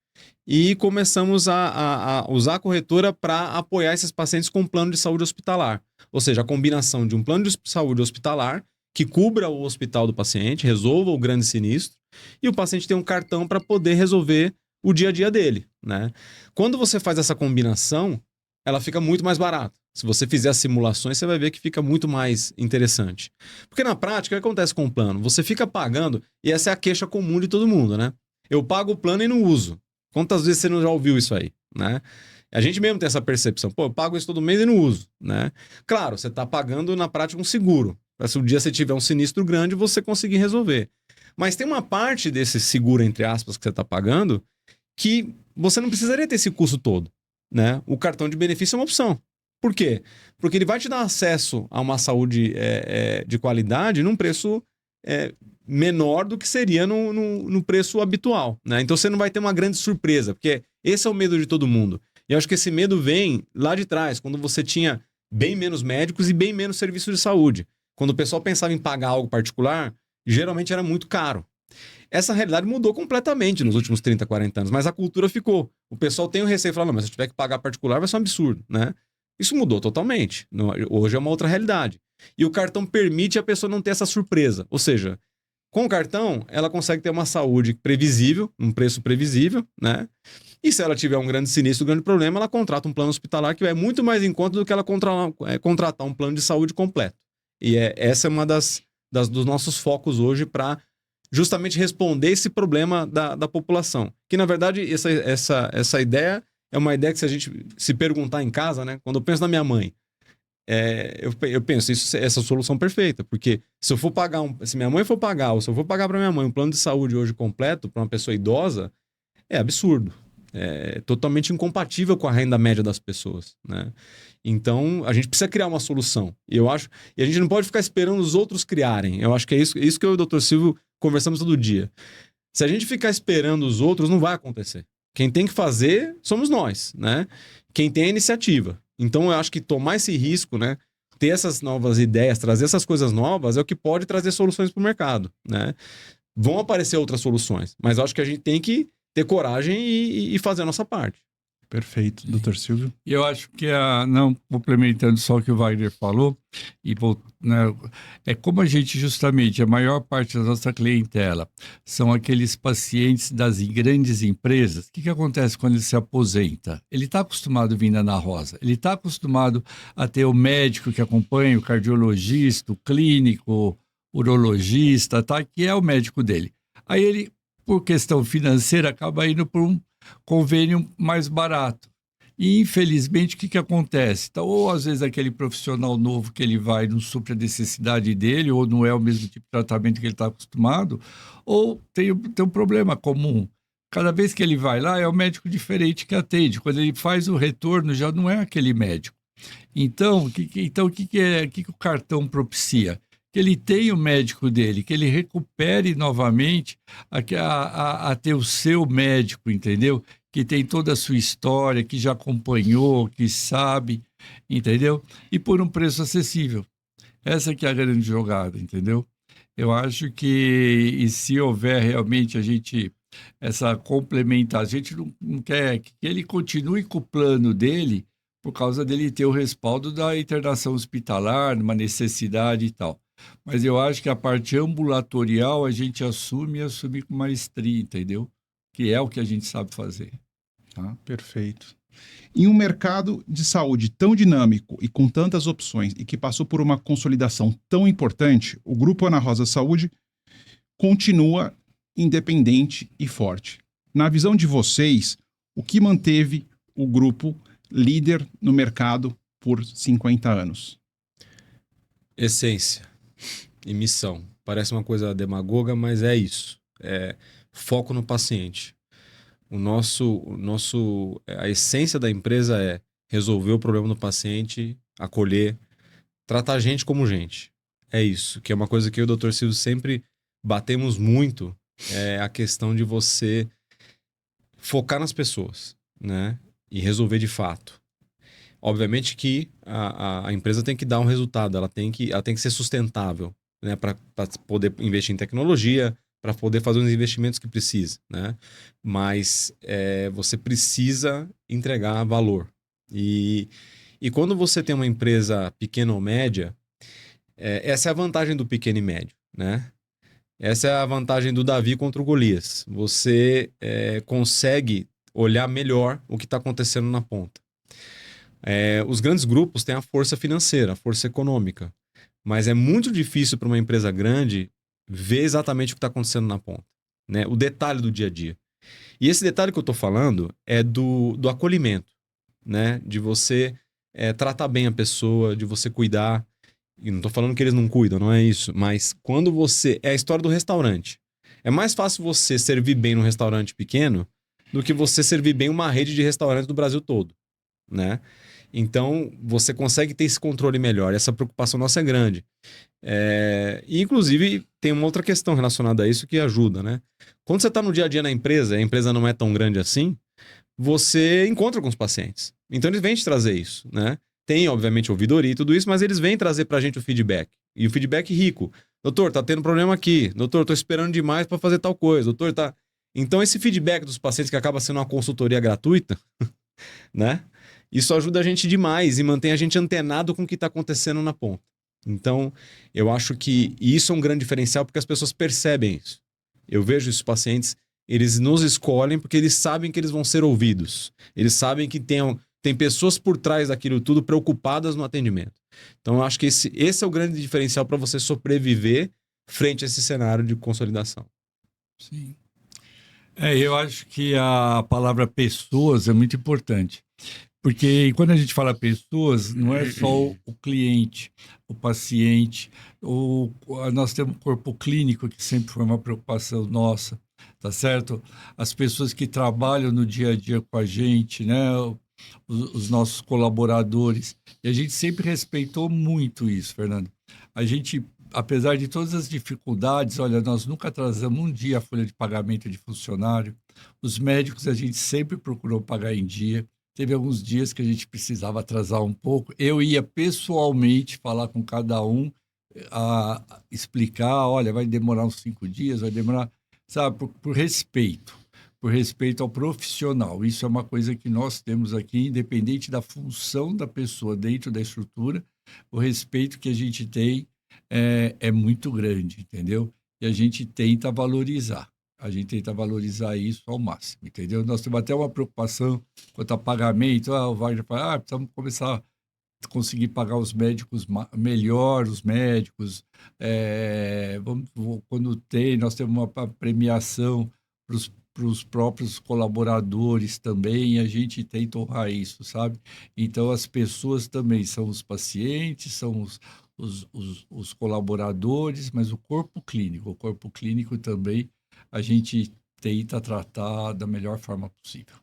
e começamos a usar a corretora para apoiar esses pacientes com um plano de saúde hospitalar. Ou seja, a combinação de um plano de saúde hospitalar que cubra o hospital do paciente, resolva o grande sinistro, e o paciente tem um cartão para poder resolver o dia a dia dele, né? Quando você faz essa combinação, ela fica muito mais barata. Se você fizer as simulações, você vai ver que fica muito mais interessante. Porque na prática, o que acontece com o plano? Você fica pagando, e essa é a queixa comum de todo mundo, né? Eu pago o plano e não uso. Quantas vezes você não já ouviu isso aí, né? A gente mesmo tem essa percepção. Pô, eu pago isso todo mês e não uso, né? Claro, você está pagando na prática um seguro. Para se um dia você tiver um sinistro grande, você conseguir resolver. Mas tem uma parte desse seguro, entre aspas, que você está pagando, que você não precisaria ter esse custo todo, né? O cartão de benefício é uma opção. Por quê? Porque ele vai te dar acesso a uma saúde de qualidade num preço menor do que seria no preço habitual, né? Então você não vai ter uma grande surpresa, porque esse é o medo de todo mundo. E eu acho que esse medo vem lá de trás, quando você tinha bem menos médicos e bem menos serviços de saúde. Quando o pessoal pensava em pagar algo particular, geralmente era muito caro. Essa realidade mudou completamente nos últimos 30, 40 anos, mas a cultura ficou. O pessoal tem o receio de falar, não, mas se eu tiver que pagar particular vai ser um absurdo, né? Isso mudou totalmente. Hoje é uma outra realidade. E o cartão permite a pessoa não ter essa surpresa. Ou seja, com o cartão, ela consegue ter uma saúde previsível, um preço previsível, né? E se ela tiver um grande sinistro, um grande problema, ela contrata um plano hospitalar que é muito mais em conta do que ela contratar um plano de saúde completo. E essa é uma dos nossos focos hoje para justamente responder esse problema da população. Que, na verdade, essa ideia é uma ideia que, se a gente se perguntar em casa, né? Quando eu penso na minha mãe, eu penso, essa solução perfeita. Porque se minha mãe for pagar, ou se eu for pagar para minha mãe um plano de saúde hoje completo para uma pessoa idosa, é absurdo. É totalmente incompatível com a renda média das pessoas, né? Então, a gente precisa criar uma solução. E a gente não pode ficar esperando os outros criarem. Eu acho que é isso que eu e o Dr. Silvio conversamos todo dia. Se a gente ficar esperando os outros, não vai acontecer. Quem tem que fazer somos nós, né? Quem tem a iniciativa. Então, eu acho que tomar esse risco, né? Ter essas novas ideias, trazer essas coisas novas é o que pode trazer soluções para o mercado, né? Vão aparecer outras soluções, mas eu acho que a gente tem que ter coragem e fazer a nossa parte. Perfeito. Doutor Silvio? E eu acho que, não complementando só o que o Wagner falou, né, é como a gente, justamente, a maior parte da nossa clientela são aqueles pacientes das grandes empresas. O que acontece quando ele se aposenta? Ele está acostumado a vir na Ana Rosa, ele está acostumado a ter o médico que acompanha, o cardiologista, o clínico, o urologista, tá? Que é o médico dele. Aí ele, por questão financeira, acaba indo por um convênio mais barato. E, infelizmente, o que acontece? Então, ou, às vezes, aquele profissional novo que ele vai não supre a necessidade dele, ou não é o mesmo tipo de tratamento que ele está acostumado, ou tem um problema comum. Cada vez que ele vai lá, é um médico diferente que atende. Quando ele faz o retorno, já não é aquele médico. Então, o que o cartão propicia? Que ele tenha o médico dele, que ele recupere novamente a ter o seu médico, entendeu? Que tem toda a sua história, que já acompanhou, que sabe, entendeu? E por um preço acessível. Essa que é a grande jogada, entendeu? Eu acho que, e se houver realmente essa complementar, a gente não quer que ele continue com o plano dele por causa dele ter o respaldo da internação hospitalar, numa necessidade e tal. Mas eu acho que a parte ambulatorial a gente assume com maestria, entendeu? Que é o que a gente sabe fazer. Tá? Perfeito. Em um mercado de saúde tão dinâmico e com tantas opções e que passou por uma consolidação tão importante, o Grupo Ana Rosa Saúde continua independente e forte. Na visão de vocês, o que manteve o grupo líder no mercado por 50 anos? Essência e missão. Parece uma coisa demagoga, mas é isso. É foco no paciente. A essência da empresa é resolver o problema do paciente, acolher, tratar a gente como gente. É isso, que é uma coisa que eu e o Dr. Silvio sempre batemos muito, é a questão de você focar nas pessoas, né? E resolver de fato. Obviamente que a empresa tem que dar um resultado, ela tem que ser sustentável, né? Para poder investir em tecnologia, para poder fazer os investimentos que precisa, né? Mas você precisa entregar valor. E quando você tem uma empresa pequena ou média, essa é a vantagem do pequeno e médio, né? Essa é a vantagem do Davi contra o Golias. Você consegue olhar melhor o que está acontecendo na ponta. Os grandes grupos têm a força financeira, a força econômica, mas é muito difícil para uma empresa grande ver exatamente o que está acontecendo na ponta, né? O detalhe do dia a dia. E esse detalhe que eu estou falando é do acolhimento, né? De você tratar bem a pessoa, de você cuidar. E não estou falando que eles não cuidam, não é isso. Mas quando você... É a história do restaurante. É mais fácil você servir bem num restaurante pequeno do que você servir bem uma rede de restaurantes do Brasil todo, né? Então, você consegue ter esse controle melhor. Essa preocupação nossa é grande. E, inclusive, tem uma outra questão relacionada a isso que ajuda, né? Quando você está no dia a dia na empresa, a empresa não é tão grande assim, você encontra com os pacientes. Então, eles vêm te trazer isso, né? Tem, obviamente, ouvidoria e tudo isso, mas eles vêm trazer pra gente o feedback. E o feedback rico. Doutor, tá tendo problema aqui. Doutor, tô esperando demais para fazer tal coisa. Doutor, tá... Então, esse feedback dos pacientes que acaba sendo uma consultoria gratuita, né? Isso ajuda a gente demais e mantém a gente antenado com o que está acontecendo na ponta. Então, eu acho que isso é um grande diferencial porque as pessoas percebem isso. Eu vejo esses pacientes, eles nos escolhem porque eles sabem que eles vão ser ouvidos. Eles sabem que tem pessoas por trás daquilo tudo preocupadas no atendimento. Então, eu acho que esse é o grande diferencial para você sobreviver frente a esse cenário de consolidação. Sim. Eu acho que a palavra pessoas é muito importante. Porque quando a gente fala pessoas, não é só o cliente, o paciente, nós temos um corpo clínico, que sempre foi uma preocupação nossa, tá certo? As pessoas que trabalham no dia a dia com a gente, né? Os nossos colaboradores. E a gente sempre respeitou muito isso, Fernando. A gente, apesar de todas as dificuldades, olha, nós nunca atrasamos um dia a folha de pagamento de funcionário. Os médicos a gente sempre procurou pagar em dia. Teve alguns dias que a gente precisava atrasar um pouco. Eu ia pessoalmente falar com cada um, explicar, olha, vai demorar uns 5 dias, vai demorar, sabe, por respeito. por respeito ao profissional. Isso é uma coisa que nós temos aqui, independente da função da pessoa dentro da estrutura, o respeito que a gente tem é muito grande, entendeu? E a gente tenta valorizar. A gente tenta valorizar isso ao máximo, entendeu? Nós temos até uma preocupação quanto a pagamento. O Wagner fala, precisamos começar a conseguir pagar os médicos melhor, os médicos. Quando nós temos uma premiação para os próprios colaboradores também, a gente tenta honrar isso, sabe? Então, as pessoas também são os pacientes, são os colaboradores, mas o corpo clínico também, a gente tenta tratar da melhor forma possível.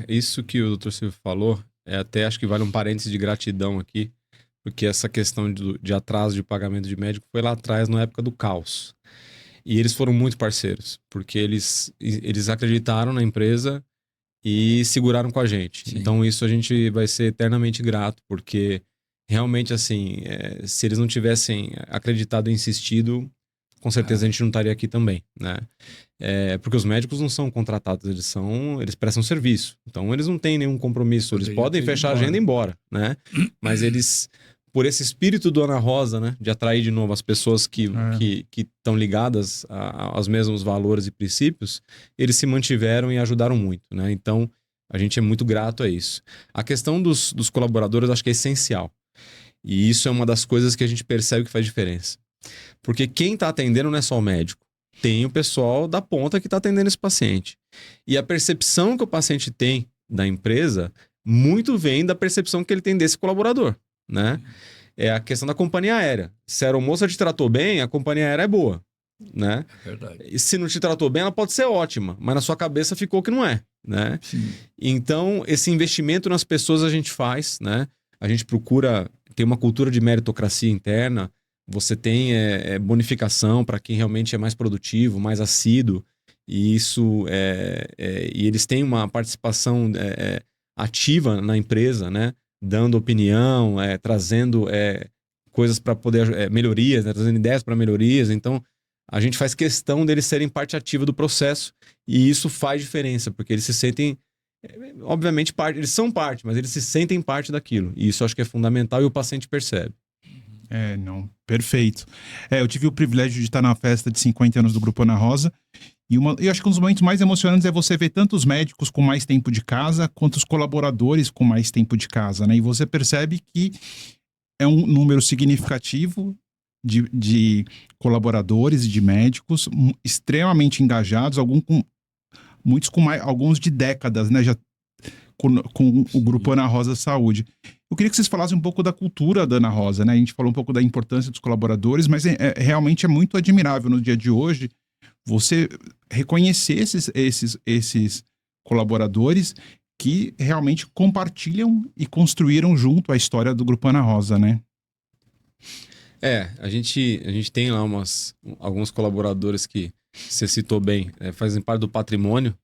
Isso que o Dr. Silvio falou, até acho que vale um parênteses de gratidão aqui, porque essa questão de atraso de pagamento de médico foi lá atrás, na época do caos. E eles foram muito parceiros, porque eles acreditaram na empresa e seguraram com a gente. Sim. Então isso a gente vai ser eternamente grato, porque realmente, assim, se eles não tivessem acreditado e insistido, com certeza a gente não estaria aqui também, né? Porque os médicos não são contratados, eles prestam serviço. Então eles não têm nenhum compromisso, eles podem fechar a agenda e ir embora, né? Mas eles, por esse espírito do Ana Rosa, né, de atrair de novo as pessoas que estão ligadas aos mesmos valores e princípios, eles se mantiveram e ajudaram muito, né? Então a gente é muito grato a isso. A questão dos colaboradores eu acho que é essencial. E isso é uma das coisas que a gente percebe que faz diferença. Porque quem está atendendo não é só o médico. Tem o pessoal da ponta que está atendendo esse paciente. E a percepção que o paciente tem da empresa muito vem da percepção que ele tem desse colaborador, né? É a questão da companhia aérea. Se a aeromoça te tratou bem, a companhia aérea é boa, né? É verdade. E se não te tratou bem, ela pode ser ótima, mas na sua cabeça ficou que não é, né? Sim. Então, esse investimento nas pessoas a gente faz, né? A gente procura ter uma cultura de meritocracia interna. Você tem bonificação para quem realmente é mais produtivo, mais assíduo. E isso e eles têm uma participação ativa na empresa, né? Dando opinião, trazendo coisas para poder melhorias, né? Trazendo ideias para melhorias. Então, a gente faz questão deles serem parte ativa do processo e isso faz diferença, porque eles se sentem, obviamente, parte. Eles são parte, mas eles se sentem parte daquilo. E isso eu acho que é fundamental e o paciente percebe. Não, perfeito. Eu tive o privilégio de estar na festa de 50 anos do Grupo Ana Rosa e eu acho que um dos momentos mais emocionantes é você ver tanto os médicos com mais tempo de casa quanto os colaboradores com mais tempo de casa, né? E você percebe que é um número significativo de colaboradores e de médicos extremamente engajados, muitos com alguns de décadas, né? Já com o Grupo Ana Rosa Saúde. Eu queria que vocês falassem um pouco da cultura da Ana Rosa, né? A gente falou um pouco da importância dos colaboradores, mas realmente é muito admirável no dia de hoje você reconhecer esses colaboradores que realmente compartilham e construíram junto a história do Grupo Ana Rosa, né? A gente tem lá alguns colaboradores que você citou bem, fazem parte do patrimônio.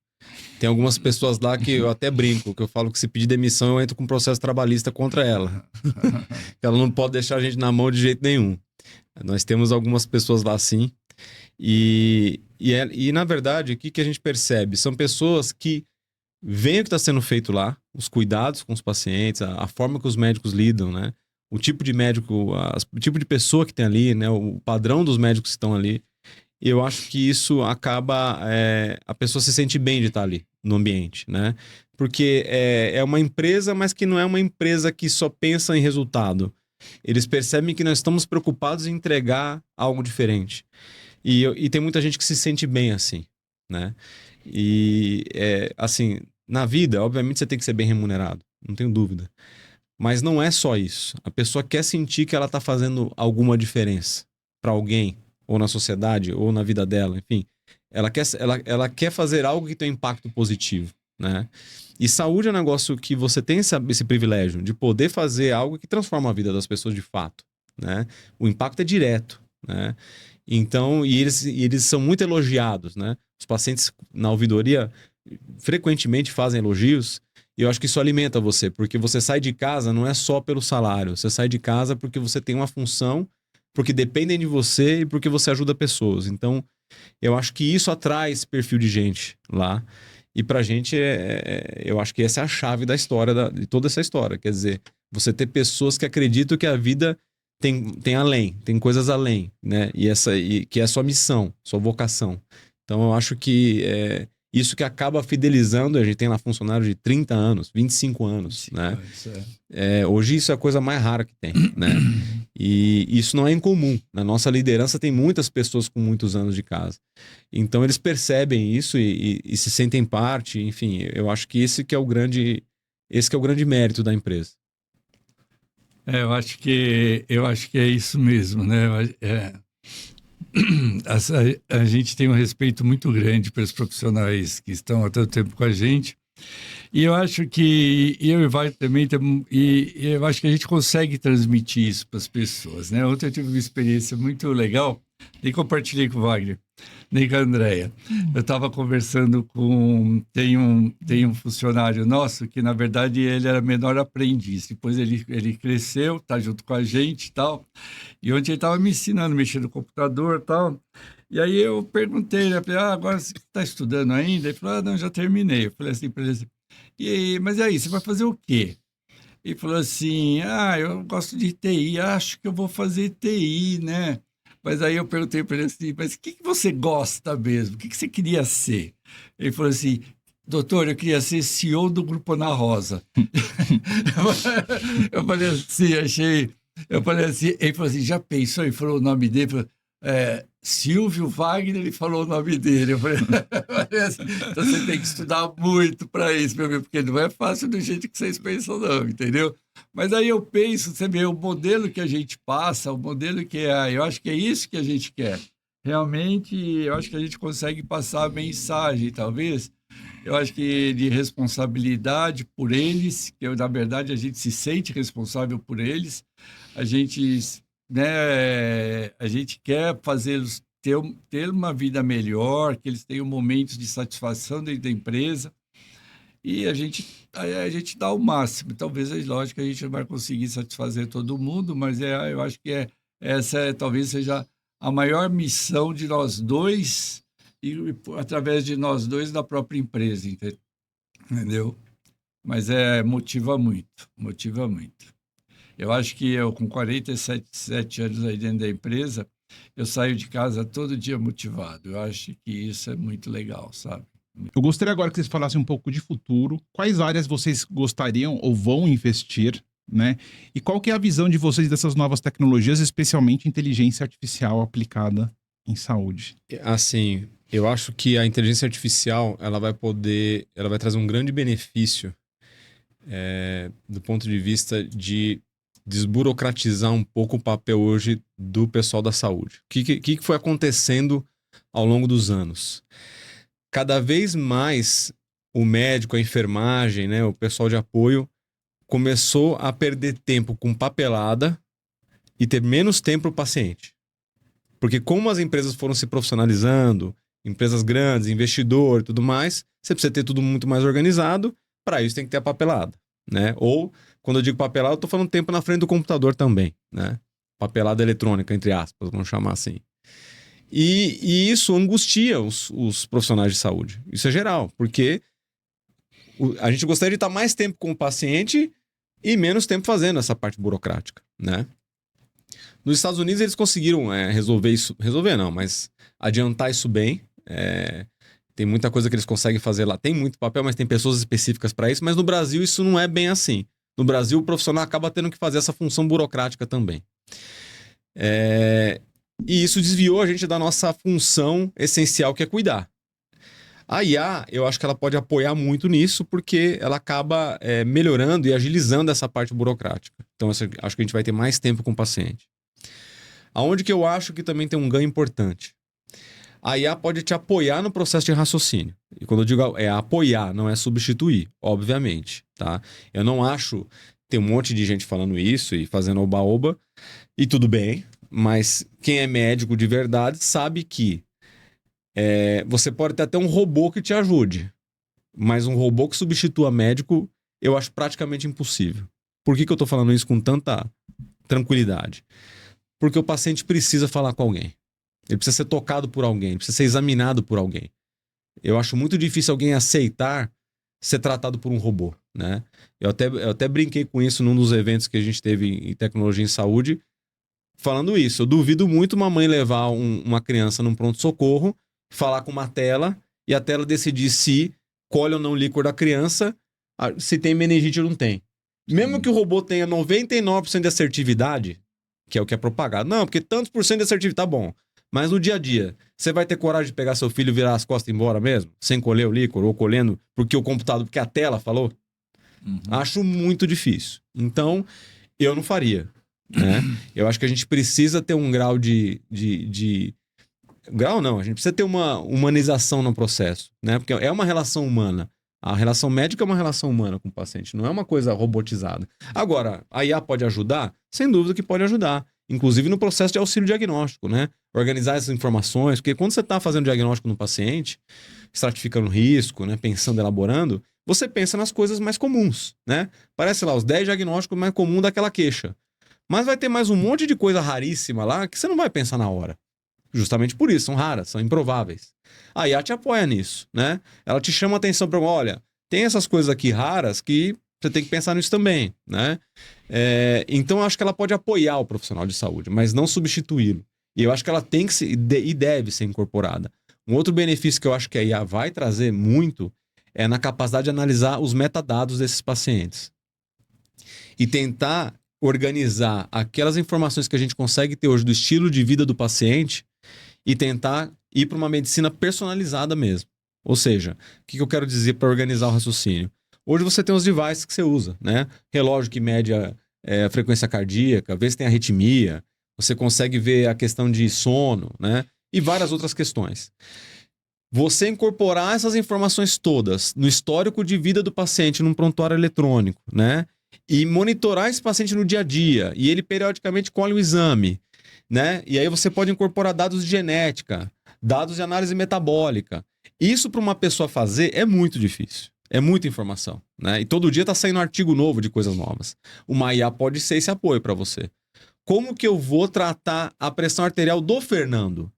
Tem algumas pessoas lá que eu até brinco, que eu falo que se pedir demissão eu entro com um processo trabalhista contra ela. Ela não pode deixar a gente na mão de jeito nenhum. Nós temos algumas pessoas lá sim. E na verdade, o que a gente percebe? São pessoas que veem o que está sendo feito lá, os cuidados com os pacientes, a forma que os médicos lidam, né? O tipo de médico, o tipo de pessoa que tem ali, né? O padrão dos médicos que estão ali. Eu acho que isso acaba... a pessoa se sente bem de estar ali no ambiente, né? Porque é uma empresa, mas que não é uma empresa que só pensa em resultado. Eles percebem que nós estamos preocupados em entregar algo diferente. E tem muita gente que se sente bem assim, né? E, assim, na vida, obviamente você tem que ser bem remunerado, não tenho dúvida. Mas não é só isso. A pessoa quer sentir que ela está fazendo alguma diferença para alguém, ou na sociedade, ou na vida dela, enfim. Ela quer fazer algo que tem um impacto positivo, né? E saúde é um negócio que você tem esse privilégio de poder fazer algo que transforma a vida das pessoas de fato, né? O impacto é direto, né? Então, e eles são muito elogiados, né? Os pacientes na ouvidoria frequentemente fazem elogios e eu acho que isso alimenta você, porque você sai de casa não é só pelo salário, você sai de casa porque você tem uma função, porque dependem de você e porque você ajuda pessoas. Então, eu acho que isso atrai esse perfil de gente lá. E pra gente, eu acho que essa é a chave da história, de toda essa história. Quer dizer, você ter pessoas que acreditam que a vida tem além, tem coisas além, né? E que é a sua missão, sua vocação. Então, eu acho que isso que acaba fidelizando, a gente tem lá funcionários de 30 anos, 25 anos, né? Hoje isso é a coisa mais rara que tem, né? E isso não é incomum. Na nossa liderança tem muitas pessoas com muitos anos de casa. Então eles percebem isso e se sentem parte, enfim, eu acho que esse que é o grande mérito da empresa. Eu acho que é isso mesmo, né? A gente tem um respeito muito grande pelos profissionais que estão há tanto tempo com a gente. E eu acho que eu e o Wagner também eu acho que a gente consegue transmitir isso para as pessoas, né? Ontem eu tive uma experiência muito legal, nem compartilhei com o Wagner, nem com a Andrea. Eu estava conversando tem um funcionário nosso que, na verdade, ele era menor aprendiz. Depois ele cresceu, tá junto com a gente e tal. E ontem ele estava me ensinando a mexer no computador e tal. E aí eu perguntei, né? Falei, agora você está estudando ainda? Ele falou, não, já terminei. Eu falei assim para ele, mas e aí, você vai fazer o quê? Ele falou assim, eu gosto de TI, acho que eu vou fazer TI, né? Mas aí eu perguntei para ele assim, mas o que você gosta mesmo? O que você queria ser? Ele falou assim, doutor, eu queria ser CEO do Grupo Ana Rosa. Eu falei assim, eu falei assim, ele falou assim, já pensou? Ele falou o nome dele, falou, Silvio Wagner, ele falou o nome dele. Eu falei assim, então você tem que estudar muito para isso, meu amigo, porque não é fácil do jeito que vocês pensam, não, entendeu? Mas aí eu penso, você vê, o modelo que a gente passa, o modelo que eu acho que é isso que a gente quer. Realmente, eu acho que a gente consegue passar a mensagem, talvez. Eu acho que de responsabilidade por eles, que na verdade a gente se sente responsável por eles, a gente, né, a gente quer fazê-los ter uma vida melhor, que eles tenham momentos de satisfação dentro da empresa, e a gente dá o máximo. Talvez, é lógico, a gente não vai conseguir satisfazer todo mundo, mas eu acho que essa talvez seja a maior missão de nós dois, e através de nós dois da própria empresa, entendeu? Mas motiva muito, motiva muito. Eu acho que eu, com 47 anos aí dentro da empresa, eu saio de casa todo dia motivado. Eu acho que isso é muito legal, sabe? Eu gostaria agora que vocês falassem um pouco de futuro. Quais áreas vocês gostariam ou vão investir, né? E qual que é a visão de vocês dessas novas tecnologias, especialmente inteligência artificial aplicada em saúde? Assim, eu acho que a inteligência artificial, ela vai trazer um grande benefício do ponto de vista de desburocratizar um pouco o papel hoje do pessoal da saúde. O que foi acontecendo ao longo dos anos? Cada vez mais o médico, a enfermagem, né, o pessoal de apoio começou a perder tempo com papelada e ter menos tempo para o paciente. Porque como as empresas foram se profissionalizando, empresas grandes, investidor e tudo mais, você precisa ter tudo muito mais organizado, para isso tem que ter a papelada, né? Ou, quando eu digo papelada, eu estou falando tempo na frente do computador também, né? Papelada eletrônica, entre aspas, vamos chamar assim. E isso angustia os profissionais de saúde. Isso é geral, porque a gente gostaria de estar mais tempo com o paciente e menos tempo fazendo essa parte burocrática, né? Nos Estados Unidos eles conseguiram resolver isso, resolver não, mas adiantar isso bem. Tem muita coisa que eles conseguem fazer lá. Tem muito papel, mas tem pessoas específicas para isso. Mas no Brasil isso não é bem assim. No Brasil o profissional acaba tendo que fazer essa função burocrática também. E isso desviou a gente da nossa função essencial, que é cuidar. A IA, eu acho que ela pode apoiar muito nisso, porque ela acaba melhorando e agilizando essa parte burocrática. Então, acho que a gente vai ter mais tempo com o paciente. Aonde que eu acho que também tem um ganho importante? A IA pode te apoiar no processo de raciocínio. E quando eu digo apoiar, não é substituir, obviamente, tá? Eu não acho... Tem um monte de gente falando isso e fazendo oba-oba, e tudo bem, mas quem é médico de verdade sabe que você pode ter até um robô que te ajude, mas um robô que substitua médico, eu acho praticamente impossível. Por que eu tô falando isso com tanta tranquilidade? Porque o paciente precisa falar com alguém. Ele precisa ser tocado por alguém, precisa ser examinado por alguém. Eu acho muito difícil alguém aceitar ser tratado por um robô, né? Eu até brinquei com isso num dos eventos que a gente teve em tecnologia em saúde, falando isso. Eu duvido muito uma mãe levar uma criança num pronto-socorro, falar com uma tela e a tela decidir se colhe ou não o líquor da criança, se tem meningite ou não tem. Mesmo que o robô tenha 99% de assertividade, que é o que é propagado. Não, porque tantos por cento de assertividade, tá bom. Mas no dia a dia, você vai ter coragem de pegar seu filho, virar as costas e ir embora mesmo? Sem colher o líquor ou colhendo porque o computador, porque a tela falou? Acho muito difícil. Então, eu não faria, né? Eu acho que a gente precisa ter um grau Grau não, a gente precisa ter uma humanização no processo, né? Porque é uma relação humana. A relação médica é uma relação humana com o paciente, não é uma coisa robotizada. Agora, a IA pode ajudar? Sem dúvida que pode ajudar. Inclusive no processo de auxílio diagnóstico, né? Organizar essas informações, porque quando você está fazendo diagnóstico no paciente, estratificando risco, né? Pensando, elaborando, você pensa nas coisas mais comuns, né? Parece lá os 10 diagnósticos mais comuns daquela queixa. Mas vai ter mais um monte de coisa raríssima lá que você não vai pensar na hora. Justamente por isso, são raras, são improváveis. A IA te apoia nisso, né? Ela te chama a atenção para, olha, tem essas coisas aqui raras que você tem que pensar nisso também, né? Então, eu acho que ela pode apoiar o profissional de saúde, mas não substituí-lo. E eu acho que ela tem que ser, e deve ser incorporada. Um outro benefício que eu acho que a IA vai trazer muito é na capacidade de analisar os metadados desses pacientes. E tentar organizar aquelas informações que a gente consegue ter hoje do estilo de vida do paciente e tentar ir para uma medicina personalizada mesmo. Ou seja, o que eu quero dizer para organizar o raciocínio? Hoje você tem os devices que você usa, né? Relógio que mede a frequência cardíaca, vê se tem arritmia, você consegue ver a questão de sono, né? E várias outras questões. Você incorporar essas informações todas no histórico de vida do paciente num prontuário eletrônico, né? E monitorar esse paciente no dia a dia, e ele periodicamente colhe o exame, né? E aí você pode incorporar dados de genética, dados de análise metabólica. Isso para uma pessoa fazer é muito difícil. É muita informação, né? E todo dia está saindo um artigo novo de coisas novas. Uma IA pode ser esse apoio para você. Como que eu vou tratar a pressão arterial do Fernando?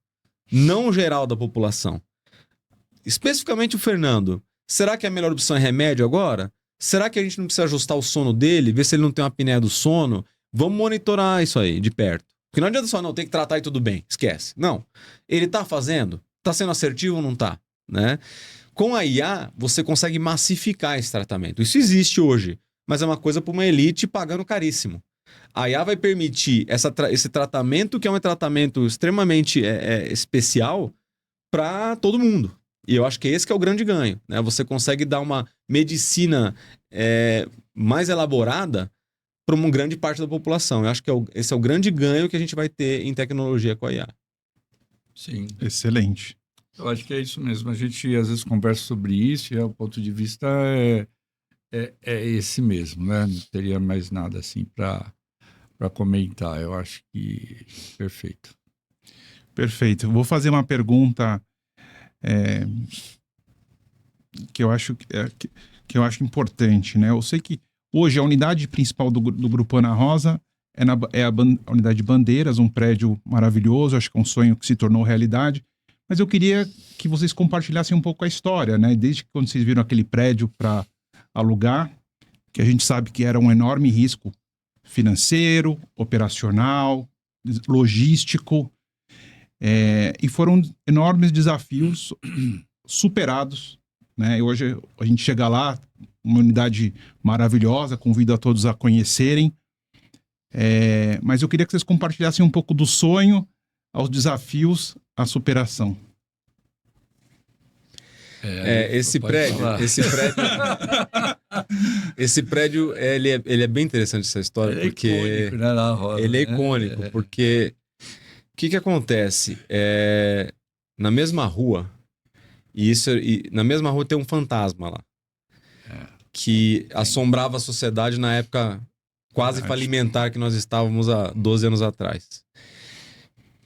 Não geral da população. Especificamente o Fernando. Será que a melhor opção é remédio agora? Será que a gente não precisa ajustar o sono dele? Ver se ele não tem uma apneia do sono? Vamos monitorar isso aí de perto. Porque não adianta só, não, tem que tratar e tudo bem. Esquece. Não. Ele está fazendo? Está sendo assertivo ou não está? Né? Com a IA, você consegue massificar esse tratamento. Isso existe hoje, mas é uma coisa para uma elite pagando caríssimo. A IA vai permitir esse tratamento, que é um tratamento extremamente especial para todo mundo. E eu acho que esse que é o grande ganho, né? Você consegue dar uma medicina mais elaborada para uma grande parte da população. Eu acho que esse é o grande ganho que a gente vai ter em tecnologia com a IA. Sim. Excelente. Eu acho que é isso mesmo. A gente às vezes conversa sobre isso e o ponto de vista é esse mesmo, né? Não teria mais nada assim para comentar. Eu acho que perfeito. Perfeito. Vou fazer uma pergunta que eu acho que eu acho importante, né? Eu sei que hoje a unidade principal do Grupo Ana Rosa é a unidade de Bandeiras, um prédio maravilhoso, acho que é um sonho que se tornou realidade. Mas eu queria que vocês compartilhassem um pouco a história, né? Desde que quando vocês viram aquele prédio para alugar, que a gente sabe que era um enorme risco financeiro, operacional, logístico, e foram enormes desafios superados, né? E hoje a gente chega lá, uma unidade maravilhosa, convido a todos a conhecerem. Mas eu queria que vocês compartilhassem um pouco do sonho aos desafios, à superação. Esse prédio, ele é bem interessante essa história, porque icônico, né, na Rosa, ele é icônico, porque o que acontece? Na mesma rua, na mesma rua tem um fantasma lá, que assombrava a sociedade na época quase falimentar que nós estávamos há 12 anos atrás.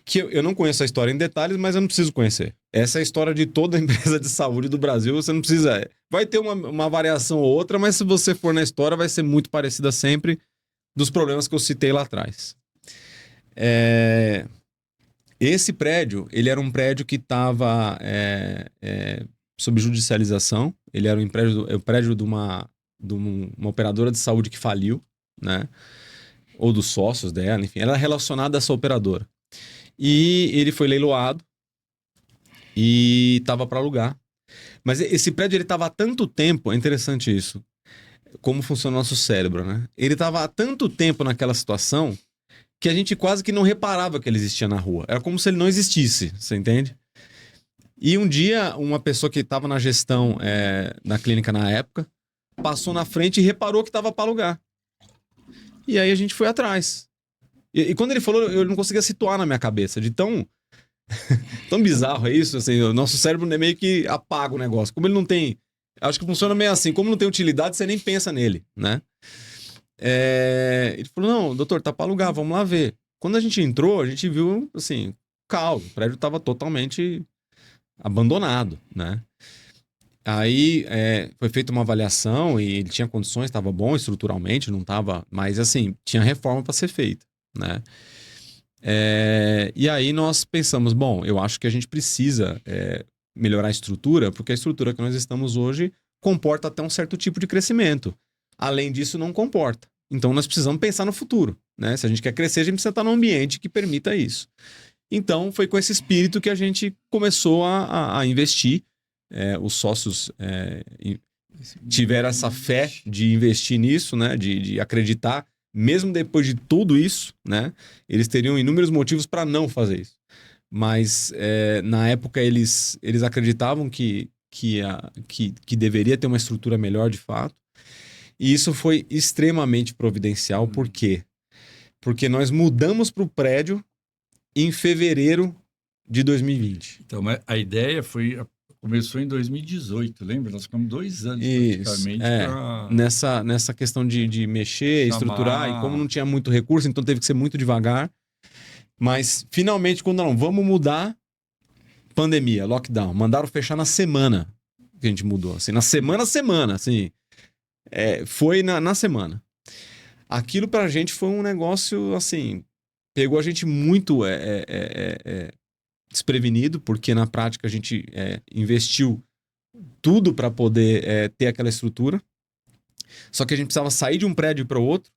Que eu não conheço a história em detalhes, mas eu não preciso conhecer. Essa é a história de toda empresa de saúde do Brasil, você não precisa... Vai ter uma variação ou outra, mas se você for na história, vai ser muito parecida sempre dos problemas que eu citei lá atrás. Esse prédio, ele era um prédio que estava sob judicialização. Ele era o prédio de uma operadora de saúde que faliu, né? Ou dos sócios dela, enfim. Ela era relacionada a essa operadora. E ele foi leiloado e estava para alugar. Mas esse prédio ele estava há tanto tempo, é interessante isso, como funciona o nosso cérebro, né? Ele estava há tanto tempo naquela situação que a gente quase que não reparava que ele existia na rua. Era como se ele não existisse, você entende? E um dia, uma pessoa que estava na gestão na clínica na época, passou na frente e reparou que estava para alugar. E aí a gente foi atrás. E quando ele falou, eu não conseguia situar na minha cabeça, de tão bizarro é isso, assim, o nosso cérebro meio que apaga o negócio. Como ele não tem... Acho que funciona meio assim, como não tem utilidade, você nem pensa nele, né? Ele falou, não, doutor, tá para alugar, vamos lá ver. Quando a gente entrou, a gente viu, assim, caos, o prédio estava totalmente abandonado, né? Aí foi feita uma avaliação e ele tinha condições, estava bom estruturalmente, não estava... Mas, assim, tinha reforma para ser feita, né? E aí nós pensamos, bom, eu acho que a gente precisa melhorar a estrutura, porque a estrutura que nós estamos hoje comporta até um certo tipo de crescimento. Além disso, não comporta. Então, nós precisamos pensar no futuro, né? Se a gente quer crescer, a gente precisa estar num ambiente que permita isso. Então, foi com esse espírito que a gente começou a investir. Os sócios tiveram essa fé de investir nisso, né? De acreditar, mesmo depois de tudo isso, né? Eles teriam inúmeros motivos para não fazer isso. Mas, na época, eles acreditavam que deveria ter uma estrutura melhor de fato. E isso foi extremamente providencial. Por quê? Porque nós mudamos para o prédio em fevereiro de 2020. Então, a ideia começou em 2018, lembra? Nós ficamos 2 anos praticamente pra... nessa questão de mexer, estruturar, e como não tinha muito recurso, então teve que ser muito devagar. Mas, finalmente, quando vamos mudar, pandemia, lockdown. Mandaram fechar na semana que a gente mudou. Assim, na semana, assim. Foi na semana. Aquilo pra gente foi um negócio, assim, pegou a gente muito desprevenido, porque na prática a gente investiu tudo para poder ter aquela estrutura. Só que a gente precisava sair de um prédio para o outro.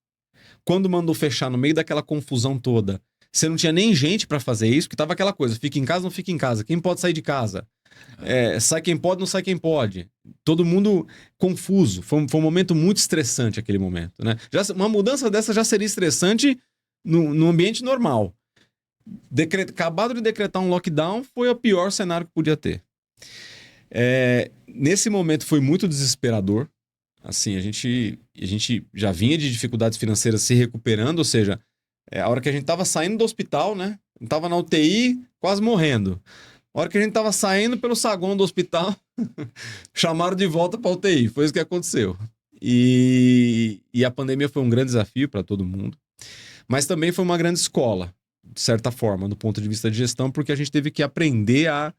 Quando mandou fechar no meio daquela confusão toda, você não tinha nem gente para fazer isso, porque tava aquela coisa, fica em casa, não fica em casa. Quem pode sair de casa? Sai quem pode, não sai quem pode. Todo mundo confuso. Foi um momento muito estressante aquele momento, né? Uma mudança dessa já seria estressante no ambiente normal. Acabado de decretar um lockdown foi o pior cenário que podia ter. Nesse momento foi muito desesperador. Assim, a gente já vinha de dificuldades financeiras se recuperando, ou seja, a hora que a gente estava saindo do hospital, né? Estava na UTI, quase morrendo. A hora que a gente estava saindo pelo saguão do hospital, chamaram de volta para a UTI. Foi isso que aconteceu. E a pandemia foi um grande desafio para todo mundo. Mas também foi uma grande escola, de certa forma, do ponto de vista de gestão, porque a gente teve que aprender a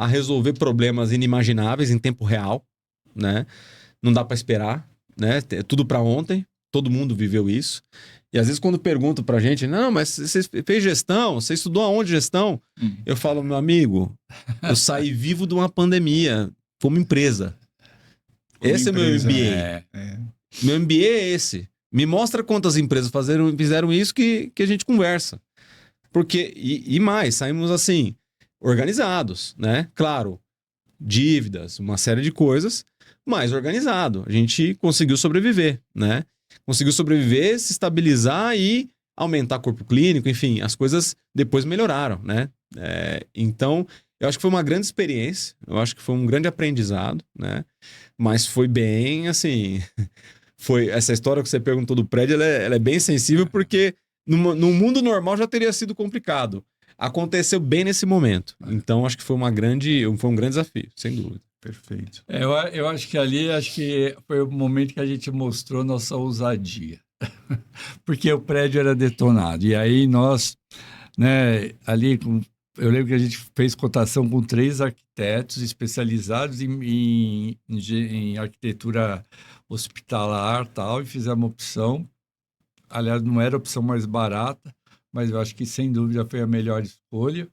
resolver problemas inimagináveis em tempo real, né? Não dá para esperar, né? É tudo para ontem. Todo mundo viveu isso. E às vezes quando perguntam pra gente, não, mas você fez gestão? Você estudou aonde gestão? Eu falo, meu amigo, eu saí vivo de uma pandemia como empresa. Esse é meu MBA. Meu MBA é esse. Me mostra quantas empresas fizeram isso que a gente conversa. Porque, e mais, saímos assim, organizados, né? Claro, dívidas, uma série de coisas, mas organizado. A gente conseguiu sobreviver, né? Conseguiu sobreviver, se estabilizar e aumentar corpo clínico, enfim, as coisas depois melhoraram, né? Então, eu acho que foi uma grande experiência, eu acho que foi um grande aprendizado, né? Mas foi bem, assim... Essa história que você perguntou do prédio, ela é bem sensível, porque no mundo normal já teria sido complicado. Aconteceu bem nesse momento. Então, acho que foi um grande desafio, sem dúvida. Perfeito. Eu acho que ali foi o momento que a gente mostrou nossa ousadia. Porque o prédio era detonado. E aí nós, né, ali, eu lembro que a gente fez cotação com 3 arquitetos especializados em arquitetura hospitalar e tal, e fizemos uma opção. Aliás, não era a opção mais barata, mas eu acho que sem dúvida foi a melhor escolha.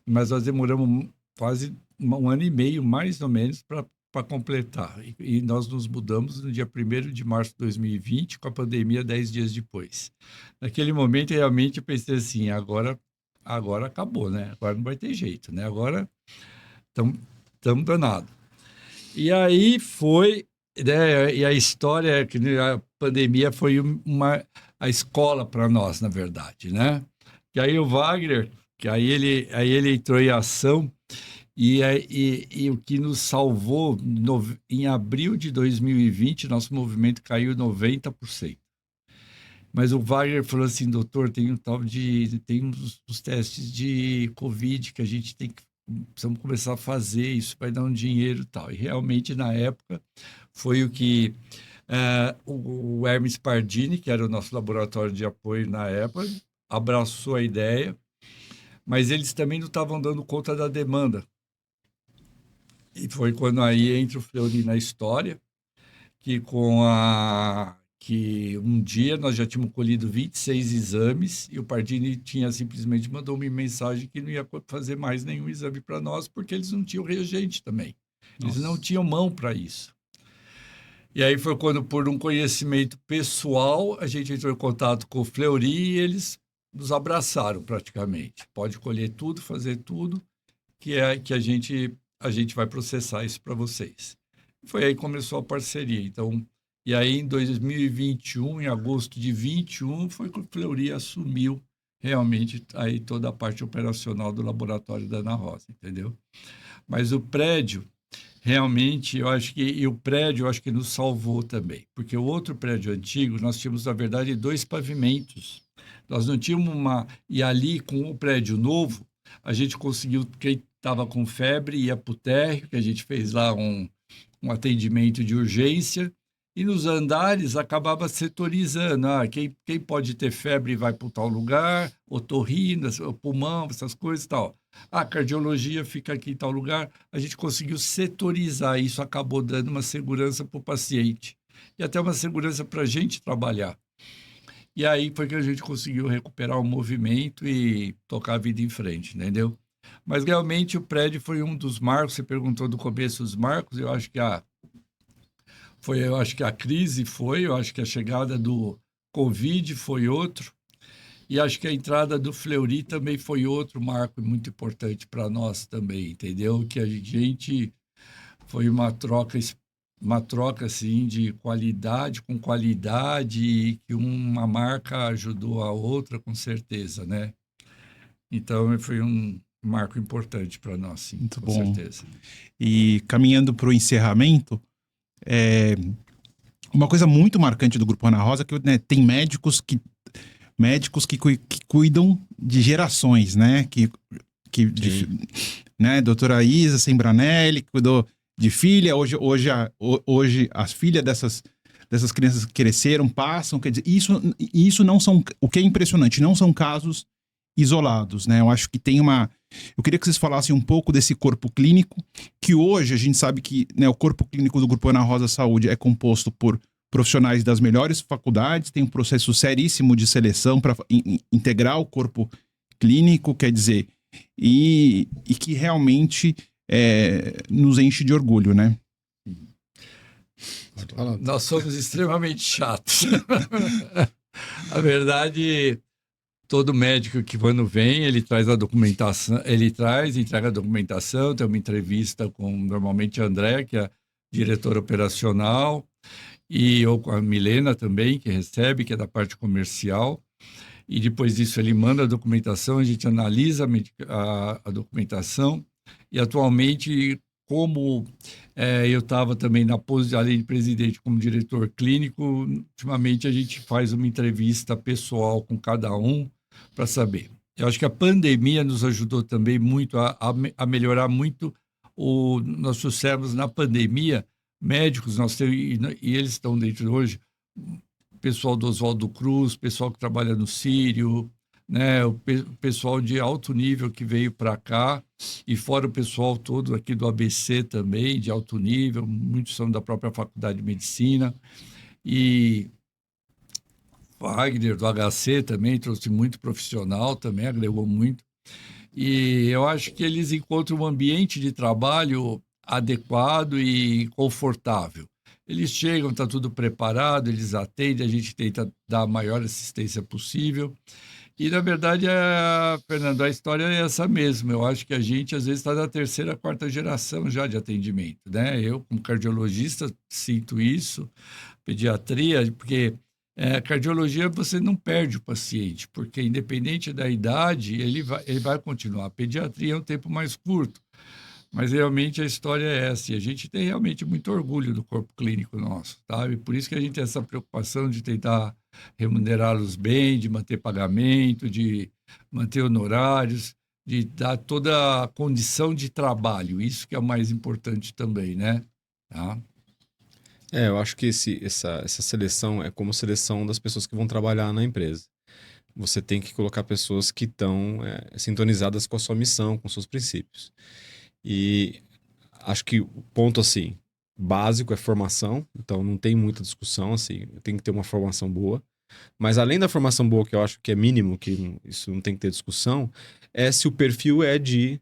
Mas nós demoramos quase um ano e meio, mais ou menos, para completar. E nós nos mudamos no dia 1º de março de 2020, com a pandemia 10 dias depois. Naquele momento, realmente, eu pensei assim, agora acabou, né? Agora não vai ter jeito, né? Agora estamos danados. E aí foi, né? E a história é que a pandemia foi a escola para nós, na verdade, né? E aí o Wagner, que aí ele entrou em ação e o que nos salvou, em abril de 2020, nosso movimento caiu 90%. Mas o Wagner falou assim, doutor, tem uns testes de Covid que a gente precisamos começar a fazer, isso vai dar um dinheiro e tal. E realmente, na época, foi o que o Hermes Pardini, que era o nosso laboratório de apoio na época, abraçou a ideia, mas eles também não estavam dando conta da demanda. E foi quando aí entra o Fleury na história, que um dia nós já tínhamos colhido 26 exames e o Pardini simplesmente mandou uma mensagem que não ia fazer mais nenhum exame para nós, porque eles não tinham reagente também. Eles não tinham mão para isso. E aí foi quando, por um conhecimento pessoal, a gente entrou em contato com o Fleury e eles nos abraçaram praticamente. Pode colher tudo, fazer tudo, que a gente vai processar isso para vocês. Foi aí que começou a parceria. Então, e aí em 2021, em agosto de 21, foi que o Fleury assumiu realmente aí toda a parte operacional do laboratório da Ana Rosa, entendeu? Mas o prédio, realmente, eu acho que nos salvou também, porque o outro prédio antigo, nós tínhamos, na verdade, 2 pavimentos. Nós não tínhamos E ali, com o prédio novo, a gente conseguiu, quem estava com febre ia para o térreo, que a gente fez lá um atendimento de urgência, e nos andares acabava setorizando. Quem pode ter febre vai para tal lugar, otorrina, pulmão, essas coisas e tal. Cardiologia fica aqui em tal lugar. A gente conseguiu setorizar, isso acabou dando uma segurança para o paciente e até uma segurança para a gente trabalhar. E aí foi que a gente conseguiu recuperar o movimento e tocar a vida em frente, entendeu? Mas realmente o prédio foi um dos marcos. Você perguntou do começo os marcos, eu acho que a crise foi, eu acho que a chegada do Covid foi outro, e acho que a entrada do Fleury também foi outro marco muito importante para nós também, entendeu? Que a gente foi uma troca assim de qualidade com qualidade, e que uma marca ajudou a outra com certeza, né? Então foi um marco importante para nós, sim, Muito com bom. certeza. E caminhando para o encerramento, uma coisa muito marcante do Grupo Ana Rosa é que, né, tem médicos que cuidam de gerações, né? Né? Doutora Isa Sembranelli cuidou de filha, hoje as filhas dessas crianças que cresceram, passam, quer dizer, isso não são, o que é impressionante, não são casos isolados, né? Eu acho que eu queria que vocês falassem um pouco desse corpo clínico, que hoje a gente sabe que, né, o corpo clínico do Grupo Ana Rosa Saúde é composto por profissionais das melhores faculdades, tem um processo seríssimo de seleção para integrar o corpo clínico, quer dizer, e que realmente nos enche de orgulho, né? Nós somos extremamente chatos. A verdade, todo médico que quando vem, ele traz a documentação, entrega a documentação, tem uma entrevista com, normalmente, a André, que é a diretora operacional, ou com a Milena também, que recebe, que é da parte comercial. E depois disso ele manda a documentação, a gente analisa a documentação. E atualmente, como eu estava também na posição, além de presidente, como diretor clínico, ultimamente a gente faz uma entrevista pessoal com cada um para saber. Eu acho que a pandemia nos ajudou também muito a melhorar muito. Nós trouxemos na pandemia médicos, e eles estão dentro hoje, pessoal do Oswaldo Cruz, pessoal que trabalha no Sírio, né, o pessoal de alto nível que veio para cá, e fora o pessoal todo aqui do ABC também, de alto nível, muitos são da própria Faculdade de Medicina, e Wagner do HC também trouxe muito profissional, também agregou muito. E eu acho que eles encontram um ambiente de trabalho adequado e confortável. Eles chegam, está tudo preparado, eles atendem, a gente tenta dar a maior assistência possível. E, na verdade, Fernando, a história é essa mesmo. Eu acho que a gente, às vezes, está na terceira, quarta geração já de atendimento, né? Eu, como cardiologista, sinto isso, pediatria, porque cardiologia você não perde o paciente, porque, independente da idade, ele vai continuar. A pediatria é um tempo mais curto. Mas realmente a história é essa, e a gente tem realmente muito orgulho do corpo clínico nosso, sabe? Por isso que a gente tem essa preocupação de tentar remunerá-los bem, de manter pagamento, de manter honorários, de dar toda a condição de trabalho, isso que é o mais importante também, né? Tá? Eu acho que essa seleção é como seleção das pessoas que vão trabalhar na empresa. Você tem que colocar pessoas que estão sintonizadas com a sua missão, com os seus princípios. E acho que o ponto, assim, básico é formação. Então, não tem muita discussão, assim. Tem que ter uma formação boa. Mas, além da formação boa, que eu acho que é mínimo, que isso não tem que ter discussão, é se o perfil é de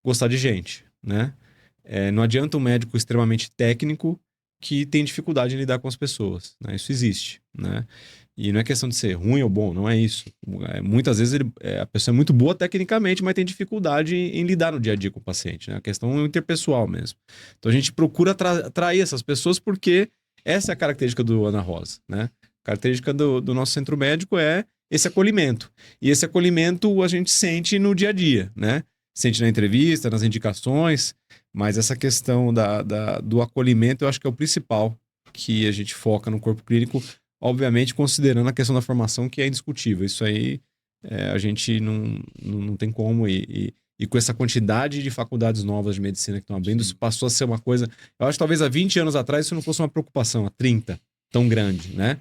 gostar de gente, né? Não adianta um médico extremamente técnico que tem dificuldade em lidar com as pessoas, né? Isso existe, né? E não é questão de ser ruim ou bom, não é isso. Muitas vezes a pessoa é muito boa tecnicamente, mas tem dificuldade em lidar no dia a dia com o paciente, né? A questão interpessoal mesmo. Então a gente procura atrair essas pessoas porque essa é a característica do Ana Rosa, né? A característica do nosso centro médico é esse acolhimento. E esse acolhimento a gente sente no dia a dia, né? Sente na entrevista, nas indicações, mas essa questão do acolhimento eu acho que é o principal que a gente foca no corpo clínico, obviamente considerando a questão da formação, que é indiscutível. Isso aí a gente não tem como. E com essa quantidade de faculdades novas de medicina que estão abrindo, isso passou a ser uma coisa... Eu acho que talvez há 20 anos atrás isso não fosse uma preocupação, há 30, tão grande, né?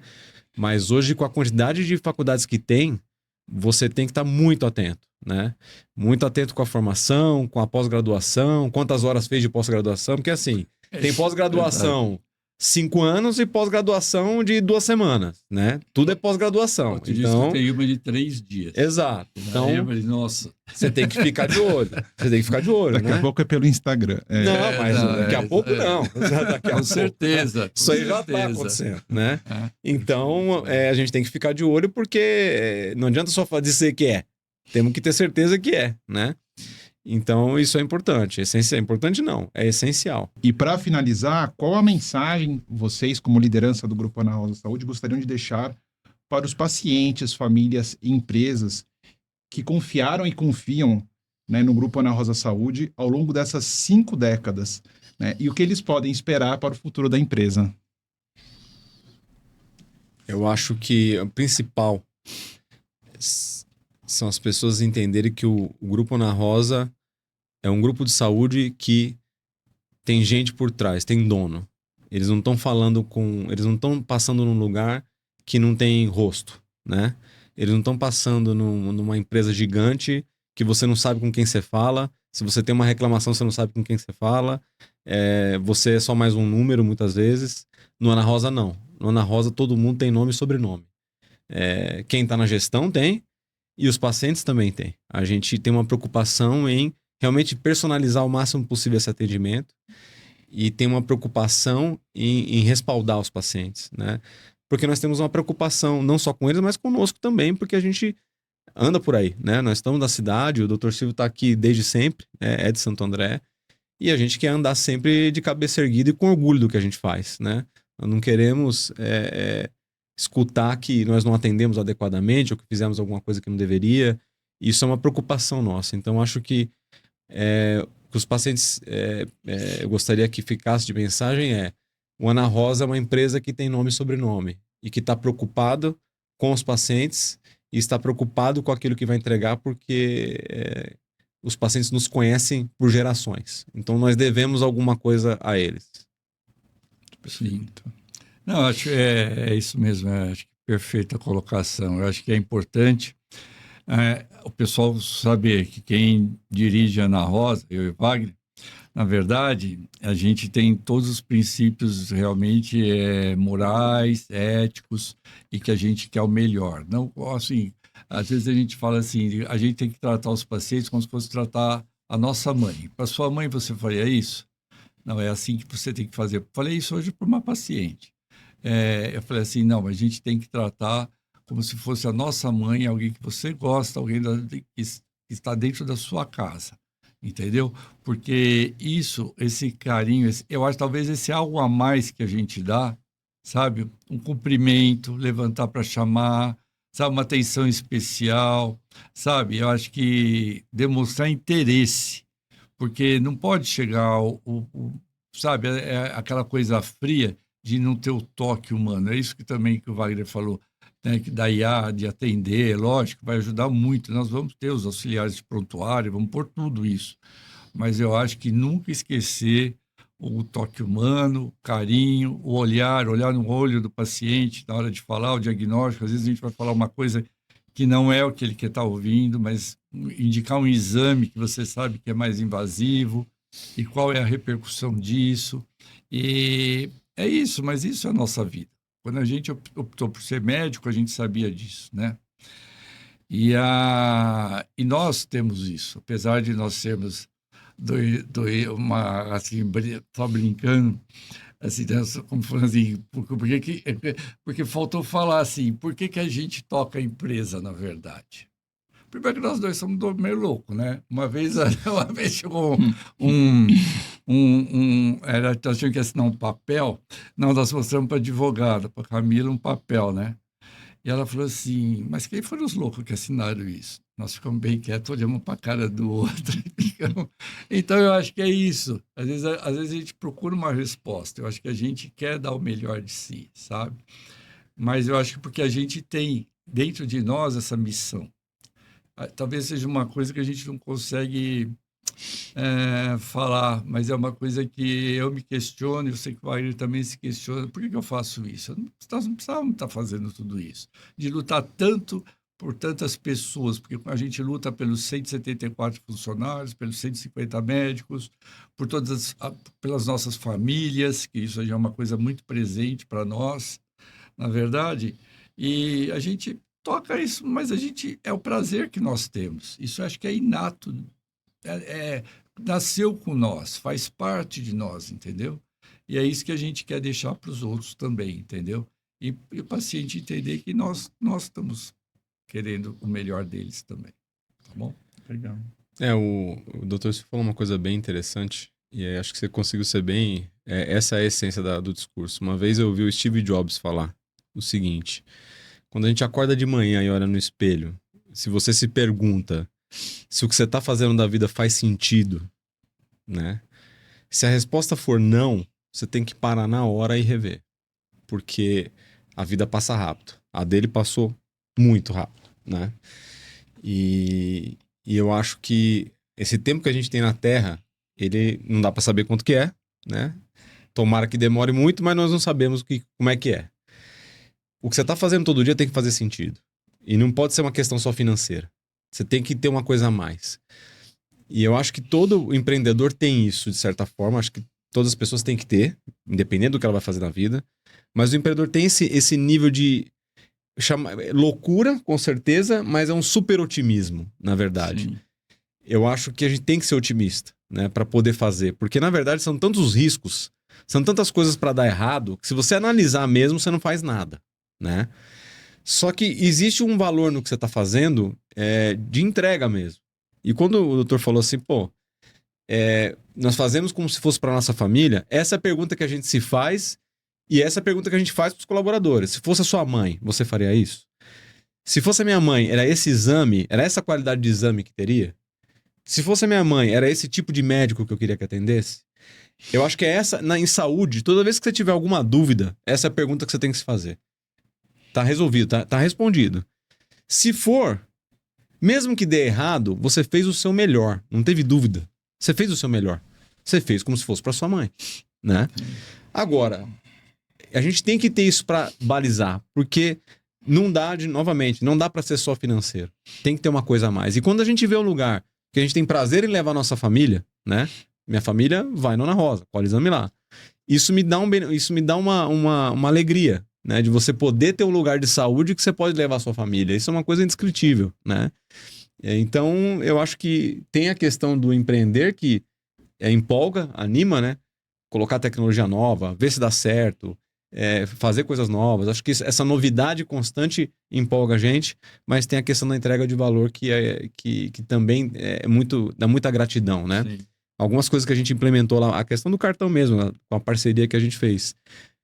Mas hoje, com a quantidade de faculdades que tem, você tem que estar muito atento, né? Muito atento com a formação, com a pós-graduação, quantas horas fez de pós-graduação, porque assim, tem pós-graduação 5 anos e pós-graduação de 2 semanas, né? Tudo é pós-graduação. Então, tem uma de 3 dias. Exato. Então, nossa. Você tem que ficar de olho. Você tem que ficar de olho, Daqui a pouco é pelo Instagram. Não, mas daqui a pouco não. Daqui a com certeza. Isso aí já está acontecendo, né? Então, a gente tem que ficar de olho porque não adianta só dizer que é. Temos que ter certeza que é, né? Então, isso é importante. É importante não, é essencial. E para finalizar, qual a mensagem vocês, como liderança do Grupo Ana Rosa Saúde, gostariam de deixar para os pacientes, famílias e empresas que confiaram e confiam, né, no Grupo Ana Rosa Saúde ao longo dessas 5 décadas, né? E o que eles podem esperar para o futuro da empresa? Eu acho que o principal são as pessoas entenderem que o Grupo Ana Rosa é um grupo de saúde que tem gente por trás, tem dono. Eles não estão eles não estão passando num lugar que não tem rosto, né? Eles não estão passando numa empresa gigante que você não sabe com quem você fala. Se você tem uma reclamação, você não sabe com quem você fala. Você é só mais um número, muitas vezes. No Ana Rosa, não. No Ana Rosa, todo mundo tem nome e sobrenome. Quem está na gestão tem, e os pacientes também têm. A gente tem uma preocupação em realmente personalizar o máximo possível esse atendimento e tem uma preocupação em respaldar os pacientes, né? Porque nós temos uma preocupação não só com eles, mas conosco também, porque a gente anda por aí, né? Nós estamos na cidade, o Dr. Silvio está aqui desde sempre, é de Santo André, e a gente quer andar sempre de cabeça erguida e com orgulho do que a gente faz, né? Nós não queremos escutar que nós não atendemos adequadamente ou que fizemos alguma coisa que não deveria. Isso é uma preocupação nossa. Então, acho que os pacientes, eu gostaria que ficasse de mensagem o Ana Rosa é uma empresa que tem nome e sobrenome e que está preocupado com os pacientes e está preocupado com aquilo que vai entregar porque os pacientes nos conhecem por gerações. Então, nós devemos alguma coisa a eles. Sim. Não, acho que é isso mesmo. Acho que perfeita colocação. Eu acho que é importante o pessoal saber que quem dirige a Ana Rosa, eu e o Wagner, na verdade, a gente tem todos os princípios realmente morais, éticos, e que a gente quer o melhor. Não, assim, Às vezes a gente fala assim, a gente tem que tratar os pacientes como se fosse tratar a nossa mãe. Para sua mãe você faria isso? Não, é assim que você tem que fazer. Eu falei isso hoje para uma paciente. Eu falei assim, não, a gente tem que tratar como se fosse a nossa mãe, alguém que você gosta, alguém que está dentro da sua casa, entendeu? Porque isso, esse carinho, eu acho que talvez esse algo a mais que a gente dá, sabe? Um cumprimento, levantar para chamar, sabe? Uma atenção especial, sabe? Eu acho que demonstrar interesse, porque não pode chegar sabe? É aquela coisa fria de não ter o toque humano. É isso que também que o Wagner falou, né? Que da IA, de atender, lógico, vai ajudar muito. Nós vamos ter os auxiliares de prontuário, vamos pôr tudo isso. Mas eu acho que nunca esquecer o toque humano, o carinho, o olhar no olho do paciente na hora de falar o diagnóstico. Às vezes a gente vai falar uma coisa que não é o que ele quer estar ouvindo, mas indicar um exame que você sabe que é mais invasivo e qual é a repercussão disso. E é isso, mas isso é a nossa vida. Quando a gente optou por ser médico, a gente sabia disso, né? E nós temos isso, apesar de nós sermos assim, só brincando, assim, como falando assim, porque faltou falar assim, por que a gente toca a empresa, na verdade? Primeiro que nós dois somos meio loucos, né? Uma vez chegou nós tínhamos que assinar um papel, não, nós mostramos para a advogada, para a Camila, um papel, né? E ela falou assim, mas quem foram os loucos que assinaram isso? Nós ficamos bem quietos, olhamos para a cara do outro. Então, eu acho que é isso. Às vezes a gente procura uma resposta. Eu acho que a gente quer dar o melhor de si, sabe? Mas eu acho que porque a gente tem dentro de nós essa missão. Talvez seja uma coisa que a gente não consegue falar, mas é uma coisa que eu me questiono, eu sei que o Wagner também se questiona, por que eu faço isso? Nós não precisávamos estar fazendo tudo isso, de lutar tanto por tantas pessoas, porque a gente luta pelos 174 funcionários, pelos 150 médicos, pelas nossas famílias, que isso já é uma coisa muito presente para nós, na verdade, e a gente toca isso, mas é o prazer que nós temos, isso eu acho que é inato, nasceu com nós, faz parte de nós, entendeu? E é isso que a gente quer deixar para os outros também, entendeu? E o paciente entender que nós estamos querendo o melhor deles também, tá bom? Legal. O doutor falou uma coisa bem interessante, e acho que você conseguiu ser bem... essa é a essência do discurso. Uma vez eu ouvi o Steve Jobs falar o seguinte, quando a gente acorda de manhã e olha no espelho, se você se pergunta se o que você está fazendo da vida faz sentido, né? Se a resposta for não, você tem que parar na hora e rever. Porque a vida passa rápido. A dele passou muito rápido, né? E eu acho que esse tempo que a gente tem na Terra, ele não dá para saber quanto que é, né? Tomara que demore muito, mas nós não sabemos como é que é. O que você está fazendo todo dia tem que fazer sentido. E não pode ser uma questão só financeira. Você tem que ter uma coisa a mais. E eu acho que todo empreendedor tem isso, de certa forma. Acho que todas as pessoas têm que ter, independente do que ela vai fazer na vida. Mas o empreendedor tem esse nível de loucura, com certeza, mas é um super otimismo, na verdade. Sim. Eu acho que a gente tem que ser otimista, né, para poder fazer. Porque, na verdade, são tantos riscos, são tantas coisas para dar errado, que se você analisar mesmo, você não faz nada, né? Só que existe um valor no que você está fazendo de entrega mesmo. E quando o doutor falou assim, nós fazemos como se fosse para nossa família, essa é a pergunta que a gente se faz e essa é a pergunta que a gente faz para os colaboradores. Se fosse a sua mãe, você faria isso? Se fosse a minha mãe, era esse exame, era essa qualidade de exame que teria? Se fosse a minha mãe, era esse tipo de médico que eu queria que atendesse? Eu acho que em saúde, toda vez que você tiver alguma dúvida, essa é a pergunta que você tem que se fazer. Tá resolvido, tá respondido. Se for, mesmo que dê errado, você fez o seu melhor. Não teve dúvida. Você fez o seu melhor. Você fez como se fosse para sua mãe, né? Agora, a gente tem que ter isso para balizar, porque não dá, novamente, não dá para ser só financeiro. Tem que ter uma coisa a mais. E quando a gente vê um lugar que a gente tem prazer em levar a nossa família, né? Minha família vai no Ana Rosa, colhe exame lá. Isso me dá uma alegria. né? De você poder ter um lugar de saúde que você pode levar a sua família. Isso é uma coisa indescritível, né? Então, eu acho que tem a questão do empreender que empolga, anima, né? Colocar tecnologia nova, ver se dá certo, fazer coisas novas. Acho que essa novidade constante empolga a gente, mas tem a questão da entrega de valor que também dá muita gratidão, né? Sim. Algumas coisas que a gente implementou lá, a questão do cartão mesmo, com a parceria que a gente fez.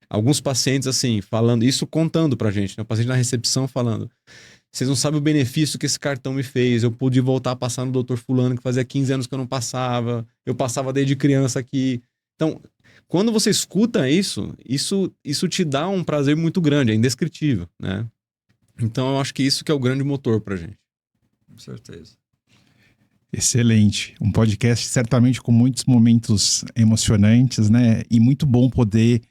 Alguns pacientes, assim, falando, isso contando pra gente, né? O paciente na recepção falando, vocês não sabem o benefício que esse cartão me fez, eu pude voltar a passar no doutor fulano, que fazia 15 anos que eu não passava, eu passava desde criança aqui. Então, quando você escuta isso te dá um prazer muito grande, é indescritível, né? Então, eu acho que isso que é o grande motor pra gente. Com certeza. Excelente. Um podcast certamente com muitos momentos emocionantes, né? E muito bom poder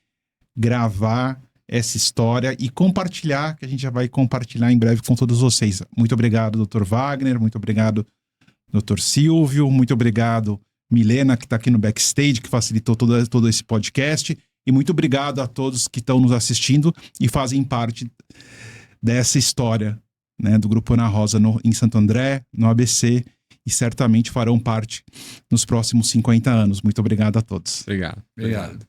gravar essa história e compartilhar, que a gente já vai compartilhar em breve com todos vocês. Muito obrigado, Dr. Wagner. Muito obrigado, Dr. Silvio. Muito obrigado, Milena, que está aqui no backstage, que facilitou todo esse podcast. E muito obrigado a todos que estão nos assistindo e fazem parte dessa história, né, do Grupo Ana Rosa em Santo André, no ABC, e certamente farão parte nos próximos 50 anos. Muito obrigado a todos. Obrigado. Obrigado.